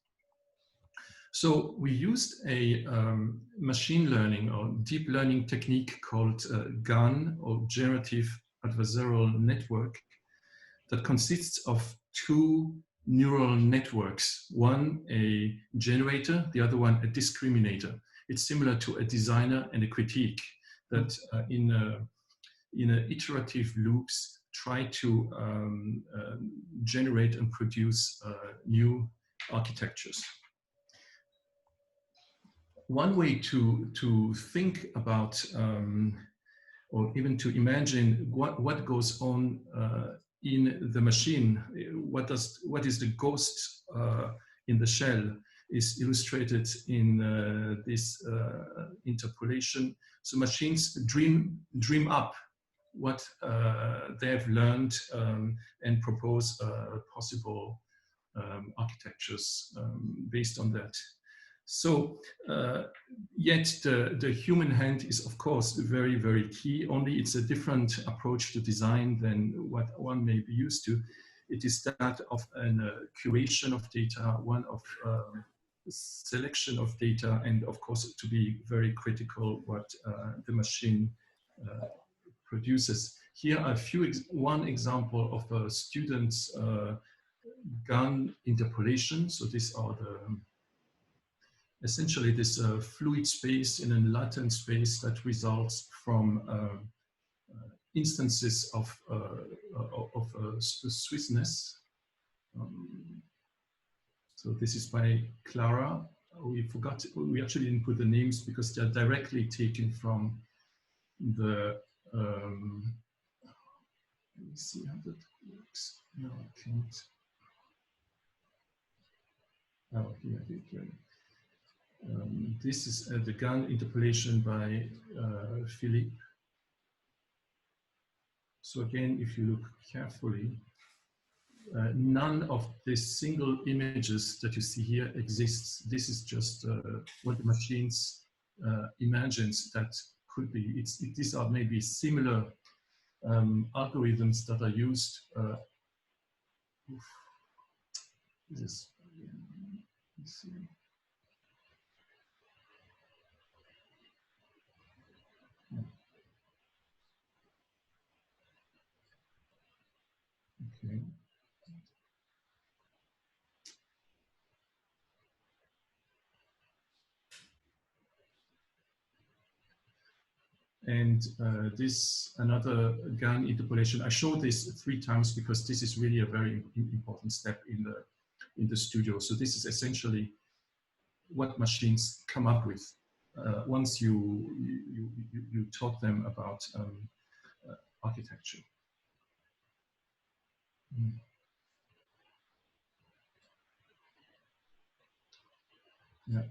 So we used a machine learning or deep learning technique called GAN, or Generative Adversarial Network, that consists of two neural networks, one a generator, the other one a discriminator. It's similar to a designer and a critique that in iterative loops try to generate and produce new architectures. One way to think about or even to imagine what goes on in the machine, what is the ghost in the shell, is illustrated in this interpolation. So machines dream up what they have learned and propose possible architectures based on that. So, yet the human hand is, of course, very, very key, only it's a different approach to design than what one may be used to. It is that of a curation of data, one of selection of data, and of course, to be very critical what the machine produces. Here are one example of a student's GAN interpolation. So these are essentially this fluid space in a latent space that results from instances of Swissness. So this is by Clara. We actually didn't put the names because they're directly taken from the, let me see how that works. No, I can't. Oh, here. This is the GAN interpolation by Philippe. So again, if you look carefully, none of the single images that you see here exists. This is just what the machines imagines that could be. These are maybe similar algorithms that are used. Let's see. Okay. And this another GAN interpolation. I showed this 3 times because this is really a very important step in the studio. So this is essentially what machines come up with once you taught them about architecture. Yeah.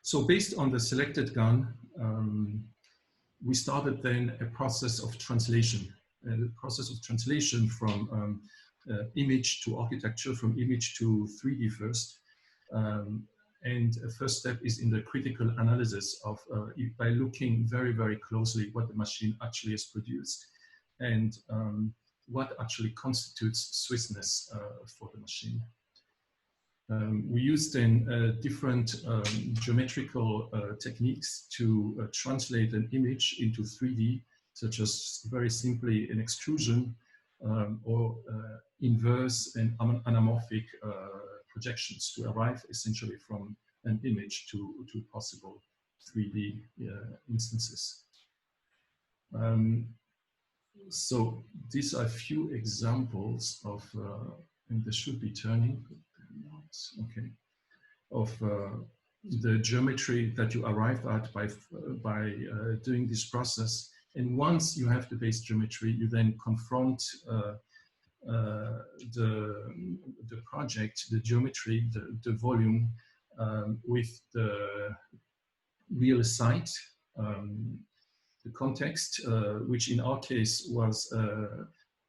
So based on the selected GAN, we started then a process of translation. From image to architecture, from image to 3D first. And a first step is in the critical analysis of, by looking very, very closely what the machine actually has produced and what actually constitutes Swissness for the machine. We used then different geometrical techniques to translate an image into 3D, such as very simply an extrusion or inverse and anamorphic projections to arrive essentially from an image to possible 3D instances. So these are a few examples of, and they should be turning, but they're not, okay, of the geometry that you arrive at by doing this process. And once you have the base geometry, you then confront the project, the geometry, the volume with the real site. the context, which in our case was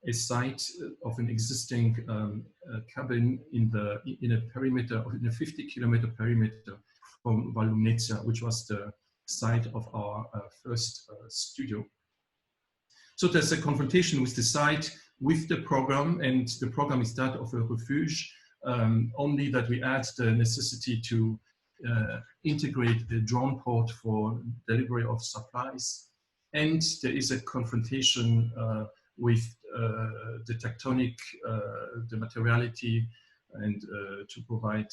a site of an existing cabin in a perimeter, in a 50-kilometer perimeter from Vallumnezia, which was the site of our first studio. So there's a confrontation with the site, with the program, and the program is that of a refuge, only that we add the necessity to integrate the drone port for delivery of supplies. And there is a confrontation with the tectonic, the materiality, and to provide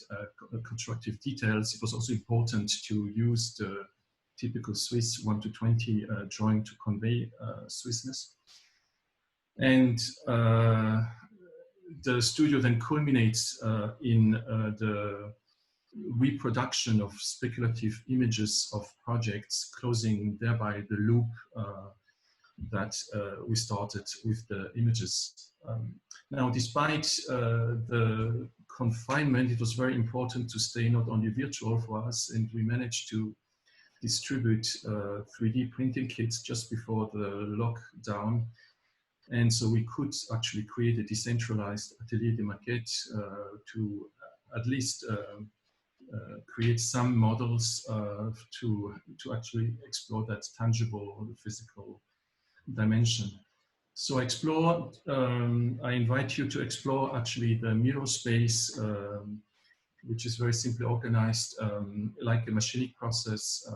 constructive details. It was also important to use the typical Swiss 1 to 20 drawing to convey Swissness. And the studio then culminates in the reproduction of speculative images of projects, closing thereby the loop that we started with the images. Now, despite the confinement, it was very important to stay not only virtual for us, and we managed to distribute 3D printing kits just before the lockdown. And so we could actually create a decentralized Atelier de Maquette to at least create some models to actually explore that tangible physical dimension. So explore, I invite you to explore actually the mirror space, which is very simply organized like a machinic process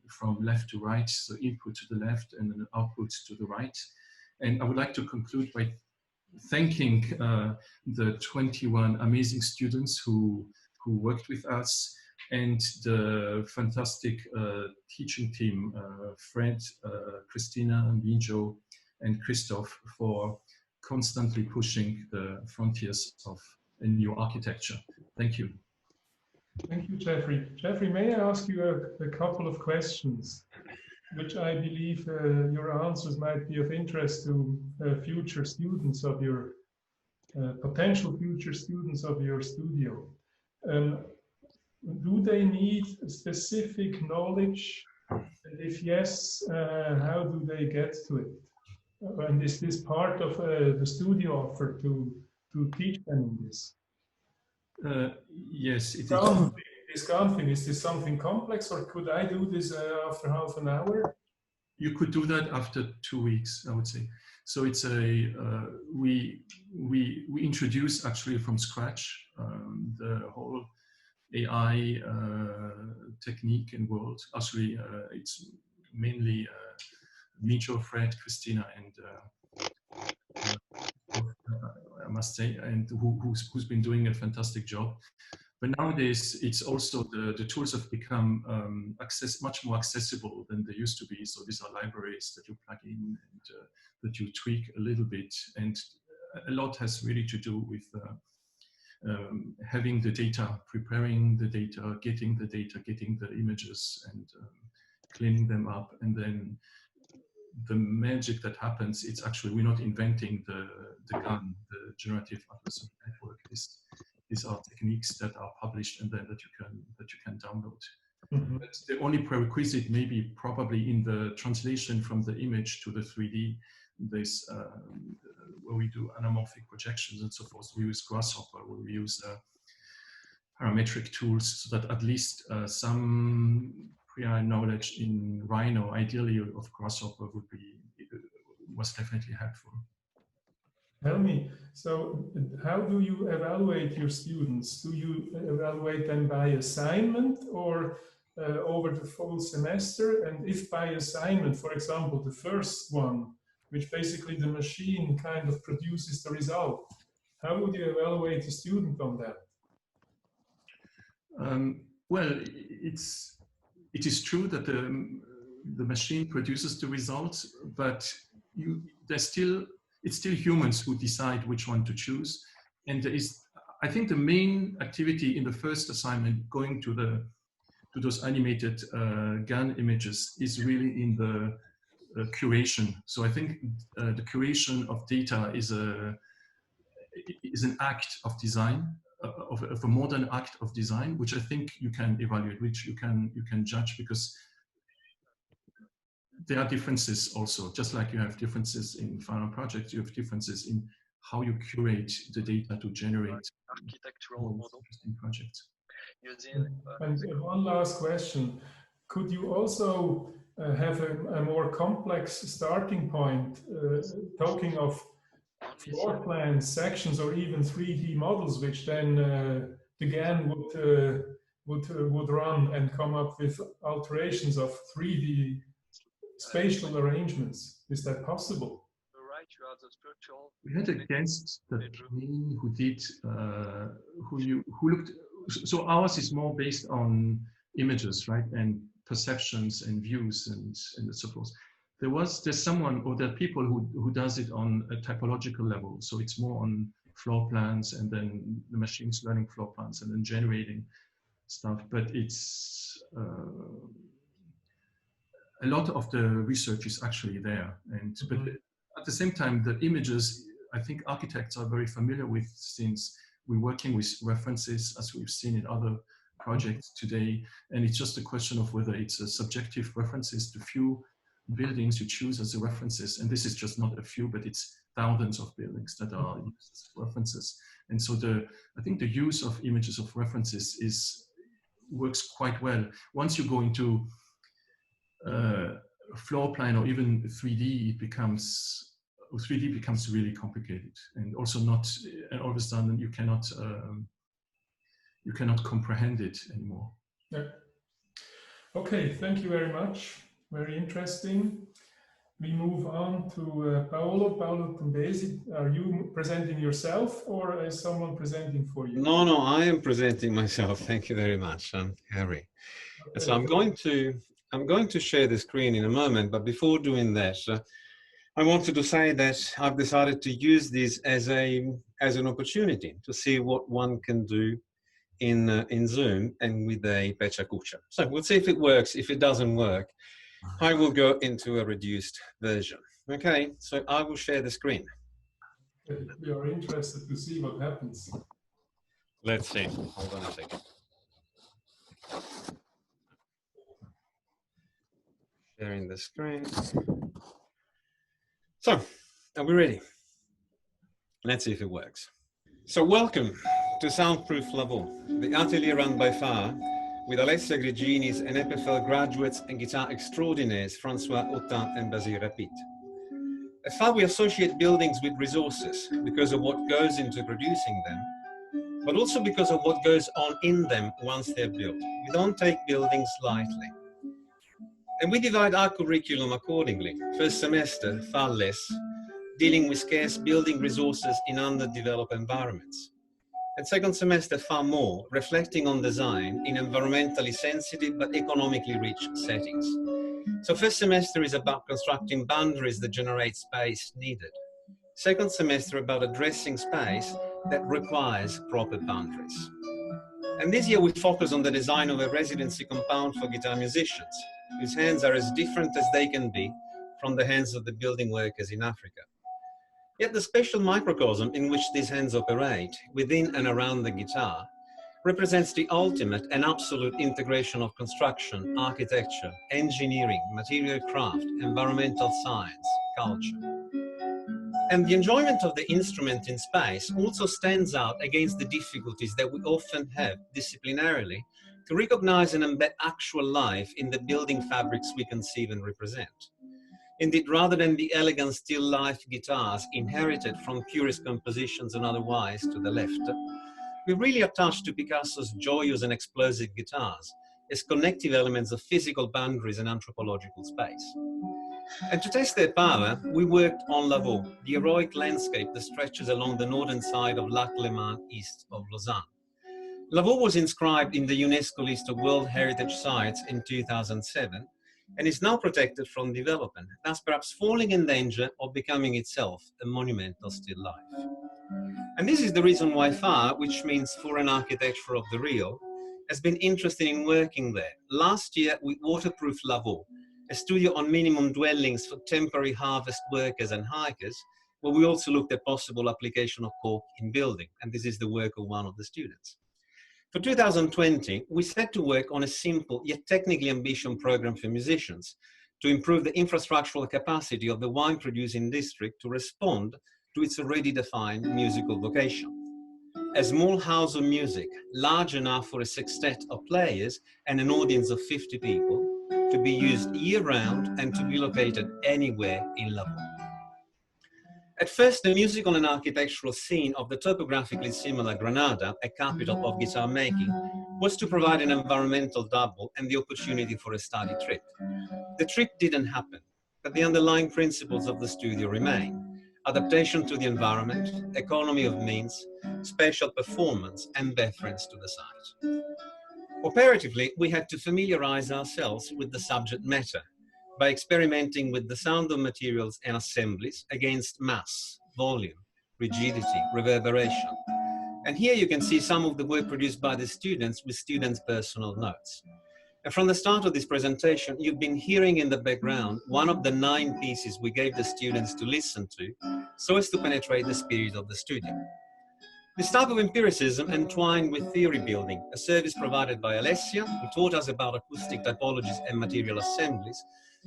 from left to right, so input to the left and then output to the right. And I would like to conclude by thanking the 21 amazing students who worked with us, and the fantastic teaching team, Fred, Christina, Binjo, and Christoph, for constantly pushing the frontiers of a new architecture. Thank you. Thank you, Jeffrey. Jeffrey, may I ask you a couple of questions, which I believe your answers might be of interest to future students of your, potential future students of your studio. Do they need specific knowledge? And if yes, how do they get to it? And is this part of the studio offer to teach them in this? Yes, it is. This Ganfing, is this something complex, or could I do this after half an hour? You could do that after 2 weeks, I would say. So it's a we introduce actually from scratch the whole AI technique and world. Actually, it's mainly Mijo, Fred, Christina, and I must say, and who's been doing a fantastic job. But nowadays, it's also the tools have become much more accessible than they used to be. So these are libraries that you plug in and that you tweak a little bit. And a lot has really to do with having the data, preparing the data, getting the images, and cleaning them up. And then the magic that happens, it's actually, we're not inventing the gun, the generative adversarial network. These are techniques that are published and then that you can download. Mm-hmm. But the only prerequisite maybe probably in the translation from the image to the 3D, this where we do anamorphic projections and so forth. We use Grasshopper, where we use parametric tools, so that at least some prior knowledge in Rhino, ideally of Grasshopper, was definitely helpful. Tell me, so how do you evaluate your students? Do you evaluate them by assignment or over the full semester? And if by assignment, for example, the first one, which basically the machine kind of produces the result, how would you evaluate the student on that? Well, it is true that the machine produces the results, but it's still humans who decide which one to choose. And there is, I think, the main activity in the first assignment, going to those animated GAN images, is really in the curation. So I think the curation of data is an act of design, of a modern act of design, which I think you can evaluate, which you can judge, because there are differences also, just like you have differences in final projects, you have differences in how you curate the data to generate architectural interesting projects. And one last question. Could you also have a more complex starting point, talking of floor plans, sections, or even 3D models, which then again would run and come up with alterations of 3D spatial arrangements? Is that possible? We had a guest that came in who did, who looked, so ours is more based on images, right? And perceptions and views and so forth. There's someone, or there are people who does it on a typological level. So it's more on floor plans, and then the machine's learning floor plans and then generating stuff. But it's, a lot of the research is actually there. And but at the same time, the images, I think architects are very familiar with, since we're working with references, as we've seen in other projects today. And it's just a question of whether it's a subjective references to few buildings you choose as the references. And this is just not a few, but it's thousands of buildings that are used as references. And so I think the use of images of references works quite well. Once you go into floor plan or even 3D, 3D becomes really complicated, and also and all of a sudden you cannot comprehend it anymore. Yeah. Okay, thank you very much. Very interesting. We move on to Paolo Tombesi. Are you presenting yourself, or is someone presenting for you? No, I am presenting myself. Thank you very much. I'm Harry. Okay. So I'm going to share the screen in a moment, but before doing that, I wanted to say that I've decided to use this as an opportunity to see what one can do in Zoom and with a Pechacucha. So we'll see if it works. If it doesn't work, I will go into a reduced version. Okay, so I will share the screen. We are interested to see what happens. Let's see. Hold on a second. Sharing the screen. So, are we ready? Let's see if it works. So welcome to Soundproof Level, the atelier run by FAR, with Alessia Grigini's and EPFL graduates and guitar extraordinaires Francois Autin and Basile Rapid. At FAR, we associate buildings with resources because of what goes into producing them, but also because of what goes on in them once they're built. We don't take buildings lightly. And we divide our curriculum accordingly. First semester, far less, dealing with scarce building resources in underdeveloped environments. And second semester, far more, reflecting on design in environmentally sensitive but economically rich settings. So first semester is about constructing boundaries that generate space needed. Second semester about addressing space that requires proper boundaries. And this year we focus on the design of a residency compound for guitar musicians, whose hands are as different as they can be from the hands of the building workers in Africa. Yet the special microcosm in which these hands operate, within and around the guitar, represents the ultimate and absolute integration of construction, architecture, engineering, material craft, environmental science, culture. And the enjoyment of the instrument in space also stands out against the difficulties that we often have disciplinarily to recognize and embed actual life in the building fabrics we conceive and represent. Indeed, rather than the elegant still life guitars inherited from purist compositions and otherwise to the left, we really attach to Picasso's joyous and explosive guitars as connective elements of physical boundaries and anthropological space. And to test their power, we worked on Lavaux, the heroic landscape that stretches along the northern side of Lac Léman east of Lausanne. Lavaux was inscribed in the UNESCO list of World Heritage Sites in 2007 and is now protected from development, thus perhaps falling in danger of becoming itself a monumental still life. And this is the reason why FAR, which means Foreign Architecture of the Real, has been interested in working there. Last year, we waterproofed Lavaux, a studio on minimum dwellings for temporary harvest workers and hikers, where we also looked at possible application of cork in building, and this is the work of one of the students. For 2020, we set to work on a simple yet technically ambitious program for musicians to improve the infrastructural capacity of the wine-producing district to respond to its already defined musical vocation. A small house of music, large enough for a sextet of players and an audience of 50 people, to be used year-round and to be located anywhere in Lavaux. At first, the musical and architectural scene of the topographically similar Granada, a capital of guitar making, was to provide an environmental double and the opportunity for a study trip. The trip didn't happen, but the underlying principles of the studio remain: adaptation to the environment, economy of means, spatial performance, and deference to the site. Operatively, we had to familiarize ourselves with the subject matter by experimenting with the sound of materials and assemblies against mass, volume, rigidity, reverberation. And here you can see some of the work produced by the students with students' personal notes. And from the start of this presentation, you've been hearing in the background one of the 9 pieces we gave the students to listen to, so as to penetrate the spirit of the studio. This type of empiricism entwined with theory building, a service provided by Alessia, who taught us about acoustic typologies and material assemblies,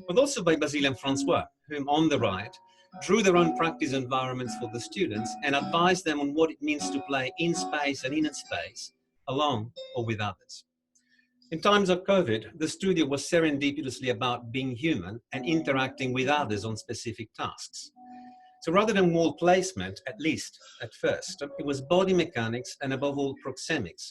but also by Basile and Francois, whom on the right drew their own practice environments for the students and advised them on what it means to play in space and in a space, alone or with others. In times of COVID, the studio was serendipitously about being human and interacting with others on specific tasks. So rather than wall placement, at least at first, it was body mechanics and above all proxemics,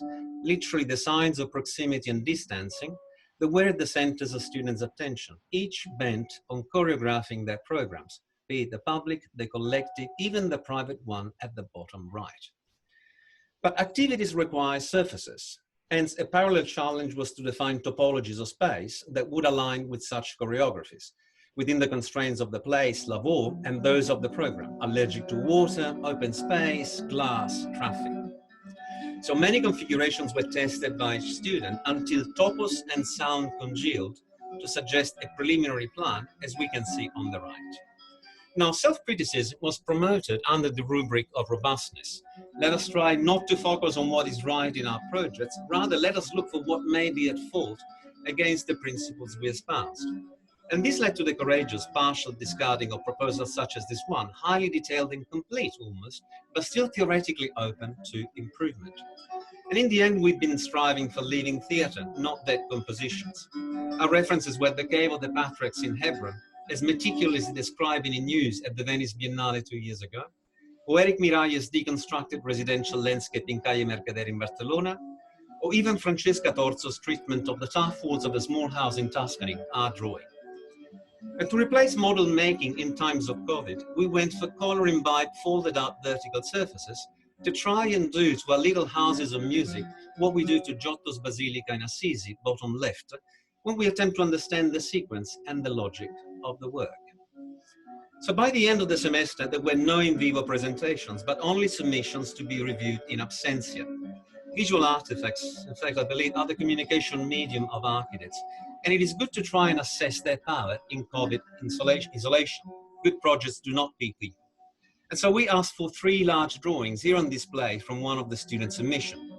literally the signs of proximity and distancing, that were at the centers of students' attention, each bent on choreographing their programs, be it the public, the collective, even the private one at the bottom right. But activities require surfaces. Hence, a parallel challenge was to define topologies of space that would align with such choreographies, within the constraints of the place, Lavaux, and those of the program, allergic to water, open space, glass, traffic. So many configurations were tested by each student until topos and sound congealed to suggest a preliminary plan, as we can see on the right. Now, self-criticism was promoted under the rubric of robustness. Let us try not to focus on what is right in our projects, rather let us look for what may be at fault against the principles we espoused. And this led to the courageous partial discarding of proposals such as this one, highly detailed and complete almost, but still theoretically open to improvement. And in the end, we've been striving for living theatre, not dead compositions. Our references were the Cave of the Patriarchs in Hebron, as meticulously described in news at the Venice Biennale 2 years ago, or Eric Miralles' deconstructed residential landscape in Calle Mercader in Barcelona, or even Francesca Torzo's treatment of the tough walls of a small house in Tuscany, our drawing. And to replace model making in times of COVID, we went for color-imbibed folded up vertical surfaces to try and do to our little houses of music what we do to Giotto's Basilica in Assisi, bottom left, when we attempt to understand the sequence and the logic of the work. So by the end of the semester, there were no in vivo presentations, but only submissions to be reviewed in absentia. Visual artifacts, in fact, I believe, are the communication medium of architects, and it is good to try and assess their power in COVID isolation. Good projects do not beat people. And so we asked for 3 large drawings here on display from one of the students' submissions.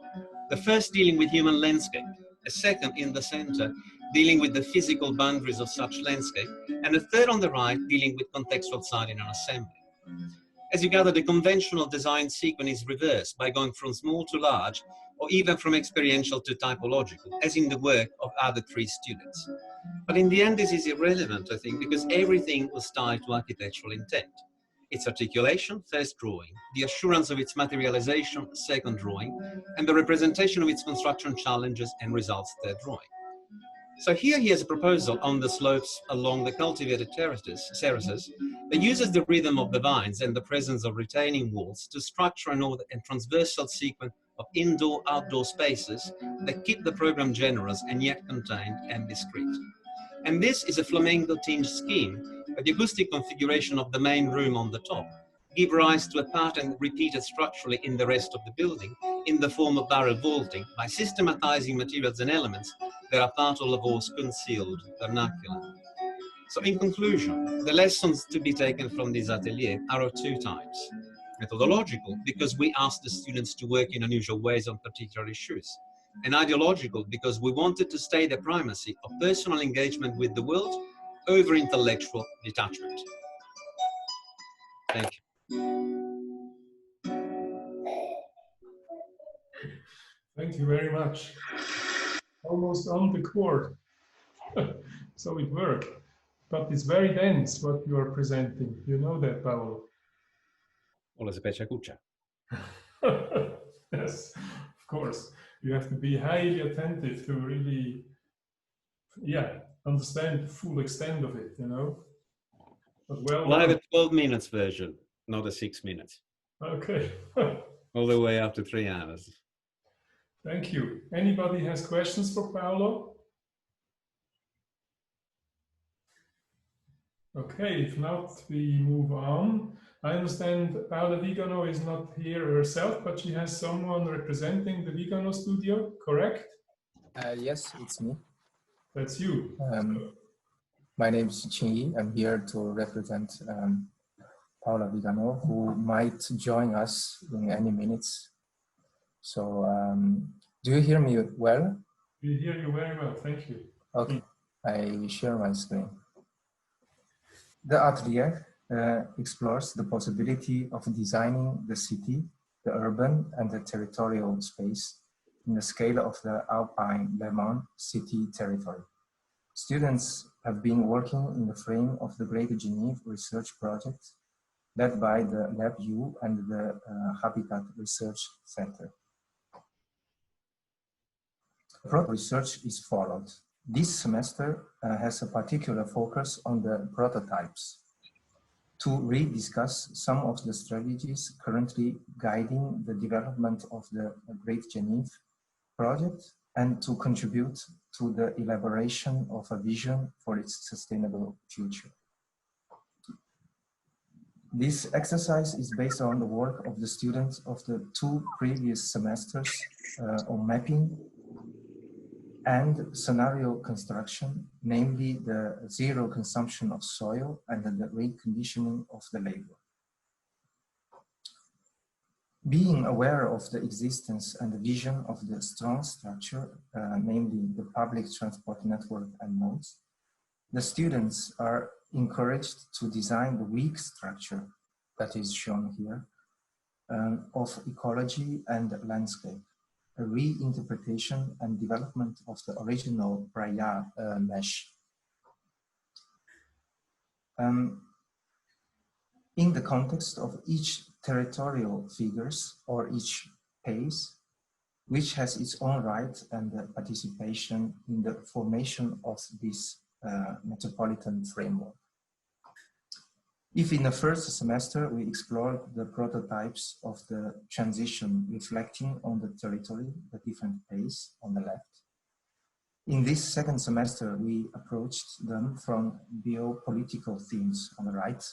The first dealing with human landscape, a second in the center dealing with the physical boundaries of such landscape, and a third on the right dealing with contextual siding and assembly. As you gather, the conventional design sequence is reversed by going from small to large, or even from experiential to typological, as in the work of other 3 students. But in the end, this is irrelevant, I think, because everything was tied to architectural intent. Its articulation, first drawing, the assurance of its materialization, second drawing, and the representation of its construction challenges and results, third drawing. So here he has a proposal on the slopes along the cultivated terraces that uses the rhythm of the vines and the presence of retaining walls to structure an order and transversal sequence of indoor-outdoor spaces that keep the program generous and yet contained and discrete. And this is a flamenco-tinged scheme, but the acoustic configuration of the main room on the top give rise to a pattern repeated structurally in the rest of the building in the form of barrel vaulting by systematizing materials and elements that are part of Lavaux's concealed vernacular. So in conclusion, the lessons to be taken from this atelier are of 2 types. Methodological, because we asked the students to work in unusual ways on particular issues. And ideological, because we wanted to stay the primacy of personal engagement with the world over-intellectual detachment. Thank you. Thank you very much. Almost on the chord. So it worked. But it's very dense what you are presenting. You know that, Paolo. Όλα σε πέτσα κούτσα. Yes, of course. You have to be highly attentive to really, understand the full extent of it, you know. But well, I have a 12 minutes version, not a 6 minutes. Okay. All the way up to 3 hours. Thank you. Anybody has questions for Paolo? Okay, if not, we move on. I understand Paola Viganò is not here herself, but she has someone representing the Viganò studio, correct? Yes, it's me. That's you. My name is Qingyi. I'm here to represent Paola Viganò, who might join us in any minutes. So, do you hear me well? We hear you very well, thank you. Okay, I share my screen. The Atelier explores the possibility of designing the city, the urban and the territorial space in the scale of the Alpine Le Mans city territory. Students have been working in the frame of the Great Geneva Research Project led by the LabU and the Habitat Research Center. Research is followed. This semester has a particular focus on the prototypes to rediscuss some of the strategies currently guiding the development of the Great Geneva project and to contribute to the elaboration of a vision for its sustainable future. This exercise is based on the work of the students of the 2 previous semesters on mapping and scenario construction, namely the zero consumption of soil and the reconditioning of the labor. Being aware of the existence and the vision of the strong structure, namely the public transport network and nodes, the students are encouraged to design the weak structure that is shown here of ecology and landscape, a reinterpretation and development of the original Braya mesh. In the context of each territorial figures or each pace, which has its own right and participation in the formation of this metropolitan framework. If in the first semester we explored the prototypes of the transition reflecting on the territory, the different pace on the left, in this second semester we approached them from biopolitical themes on the right